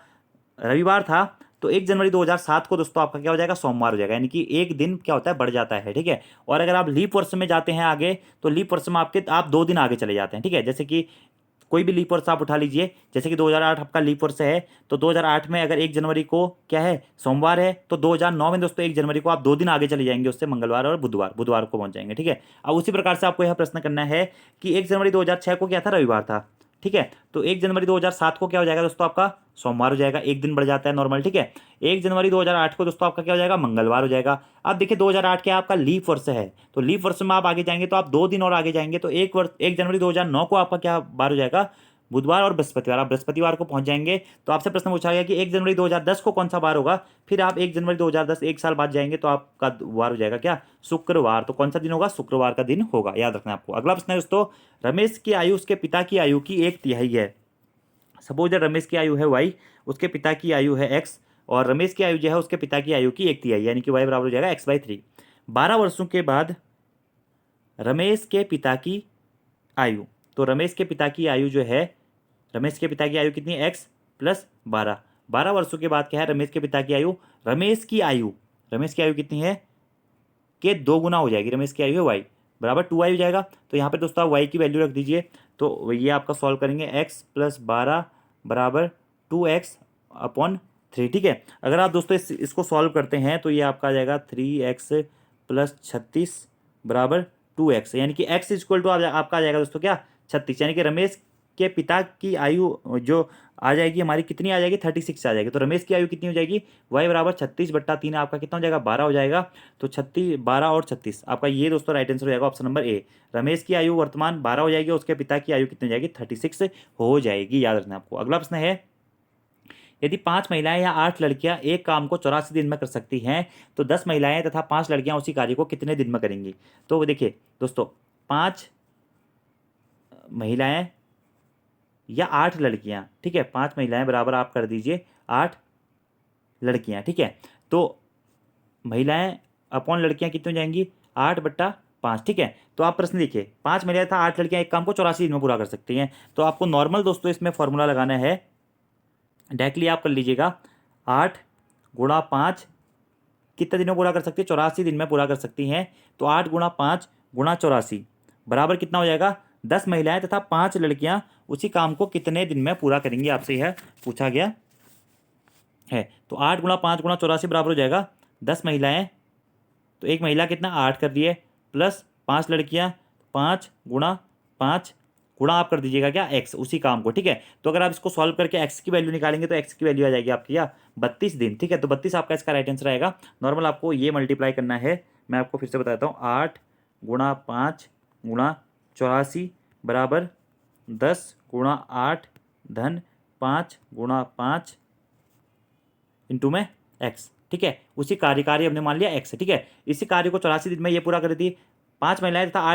रविवार था तो 1 जनवरी 2007 को दोस्तों आपका क्या हो जाएगा? सोमवार हो जाएगा, यानी कि एक दिन क्या होता है? बढ़ जाता है, ठीक है। और अगर आप लीप वर्ष में जाते हैं आगे तो लीप वर्ष में आप 2 दिन आगे चले जाते हैं, ठीक है। जैसे कि कोई भी लीप वर्ष आप उठा लीजिए, जैसे कि 2008 आपका लीप वर्ष है, तो 2008 में अगर 1 जनवरी को क्या है? सोमवार है, तो 2009 में दोस्तों 1 जनवरी को आप 2 दिन आगे चले जाएंगे उससे, मंगलवार और बुधवार को पहुंच जाएंगे, ठीक है। अब उसी प्रकार से आपको यह प्रश्न करना है कि 1 जनवरी 2006 को क्या था? रविवार था, ठीक है। तो 1 जनवरी 2007 को क्या हो जाएगा दोस्तों, आपका सोमवार हो जाएगा, एक दिन बढ़ जाता है नॉर्मल, ठीक है। 1 जनवरी 2008 को दोस्तों आपका क्या हो जाएगा, मंगलवार हो जाएगा। अब देखिए 2008 क्या आपका लीप वर्ष है, तो लीप वर्ष में आप आगे जाएंगे तो आप 2 दिन और आगे जाएंगे तो 1 जनवरी 2009 को आपका क्या बार हो जाएगा, बुधवार और बृहस्पतिवार। आप बृहस्पतिवार को पहुंच जाएंगे तो आपसे प्रश्न पूछा गया कि 1 जनवरी 2010 को कौन सा बार होगा, फिर आप 1 जनवरी 2010 एक साल बाद जाएंगे तो आपका वार हो जाएगा क्या, शुक्रवार। तो कौन सा दिन होगा, शुक्रवार का दिन होगा, याद रखना आपको। अगला प्रश्न है दोस्तों, रमेश की आयु उसके पिता की आयु की 1/3 है। सपोज रमेश की आयु है वाई, उसके पिता की आयु है एक्स, और रमेश की आयु जो है उसके पिता की आयु की 1/3, यानी कि वाई बराबर हो जाएगा x/3। 12 वर्षों के बाद रमेश के पिता की आयु, तो रमेश के पिता की आयु जो है, रमेश के पिता की आयु कितनी है, x+12। 12 वर्षों के बाद क्या है, रमेश के पिता की आयु, रमेश की आयु कितनी है के 2 गुना हो जाएगी, रमेश की आयु है वाई बराबर 2y हो जाएगा। तो यहाँ पे दोस्तों आप y की वैल्यू रख दीजिए, तो ये आपका सॉल्व करेंगे x+12 बराबर 2x/3, ठीक है। अगर आप दोस्तों इसको सॉल्व करते हैं तो ये आपका आ जाएगा 3x+36 बराबर 2x, यानी कि x इक्वल टू आपका आ जाएगा दोस्तों क्या, 36, यानी कि रमेश के पिता की आयु जो आ जाएगी हमारी कितनी आ जाएगी, 36 आ जाएगी। तो रमेश की आयु कितनी हो जाएगी, y बराबर 36/3 आपका कितना हो जाएगा, 12 हो जाएगा। तो 36, 12 और 36 आपका ये दोस्तों राइट आंसर हो जाएगा, ऑप्शन नंबर ए। रमेश की आयु वर्तमान 12 हो जाएगी, उसके पिता की आयु कितनी हो जाएगी, 36 हो जाएगी, याद रखना आपको। अगला प्रश्न है, यदि 5 महिलाएं या 8 लड़कियां एक काम को 84 दिन में कर सकती हैं तो 10 महिलाएं तथा 5 लड़कियां उसी कार्य को कितने दिन में करेंगी। तो देखिए दोस्तों, 5 महिलाएं या 8 लड़कियां, ठीक है, 5 महिलाएं बराबर आप कर दीजिए 8 लड़कियां, ठीक है। तो महिलाएं अपॉन लड़कियां कितनी हो जाएंगी, 8/5, ठीक है। तो आप प्रश्न देखिए, 5 महिलाएं था 8 लड़कियां एक काम को 84 दिन में पूरा कर सकती हैं। तो आपको नॉर्मल दोस्तों इसमें फॉर्मूला लगाना है, डायरेक्टली आप कर लीजिएगा, 8 × 5 कितने दिन में पूरा कर सकती है, 84 दिन में पूरा कर सकती हैं। तो 8 × 5 × 84 बराबर कितना हो जाएगा, 10 महिलाएं तथा 5 लड़कियां उसी काम को कितने दिन में पूरा करेंगी, आपसे यह पूछा गया है। तो 8 × 5 × 84 बराबर हो जाएगा 10 महिलाएं, तो एक महिला कितना 8 कर दिए, प्लस 5 लड़कियां 5 × 5 गुणा आप कर दीजिएगा क्या, x, उसी काम को, ठीक है। तो अगर आप इसको सॉल्व करके x की वैल्यू निकालेंगे तो x की वैल्यू आ जाएगी आपकी क्या, 32 दिन, ठीक है। तो 32 आपका इसका राइट आंसर आएगा। नॉर्मल आपको ये मल्टीप्लाई करना है, मैं आपको फिर से बताता हूँ, 8 × 5 × 84 बराबर 10 × 8 धन 5 × 5 इंटू में x, ठीक है। उसी कार्य हमने मान लिया x, ठीक है। इसी कार्य को 84 दिन में ये पूरा कर दी, 5 महिलाएं तथा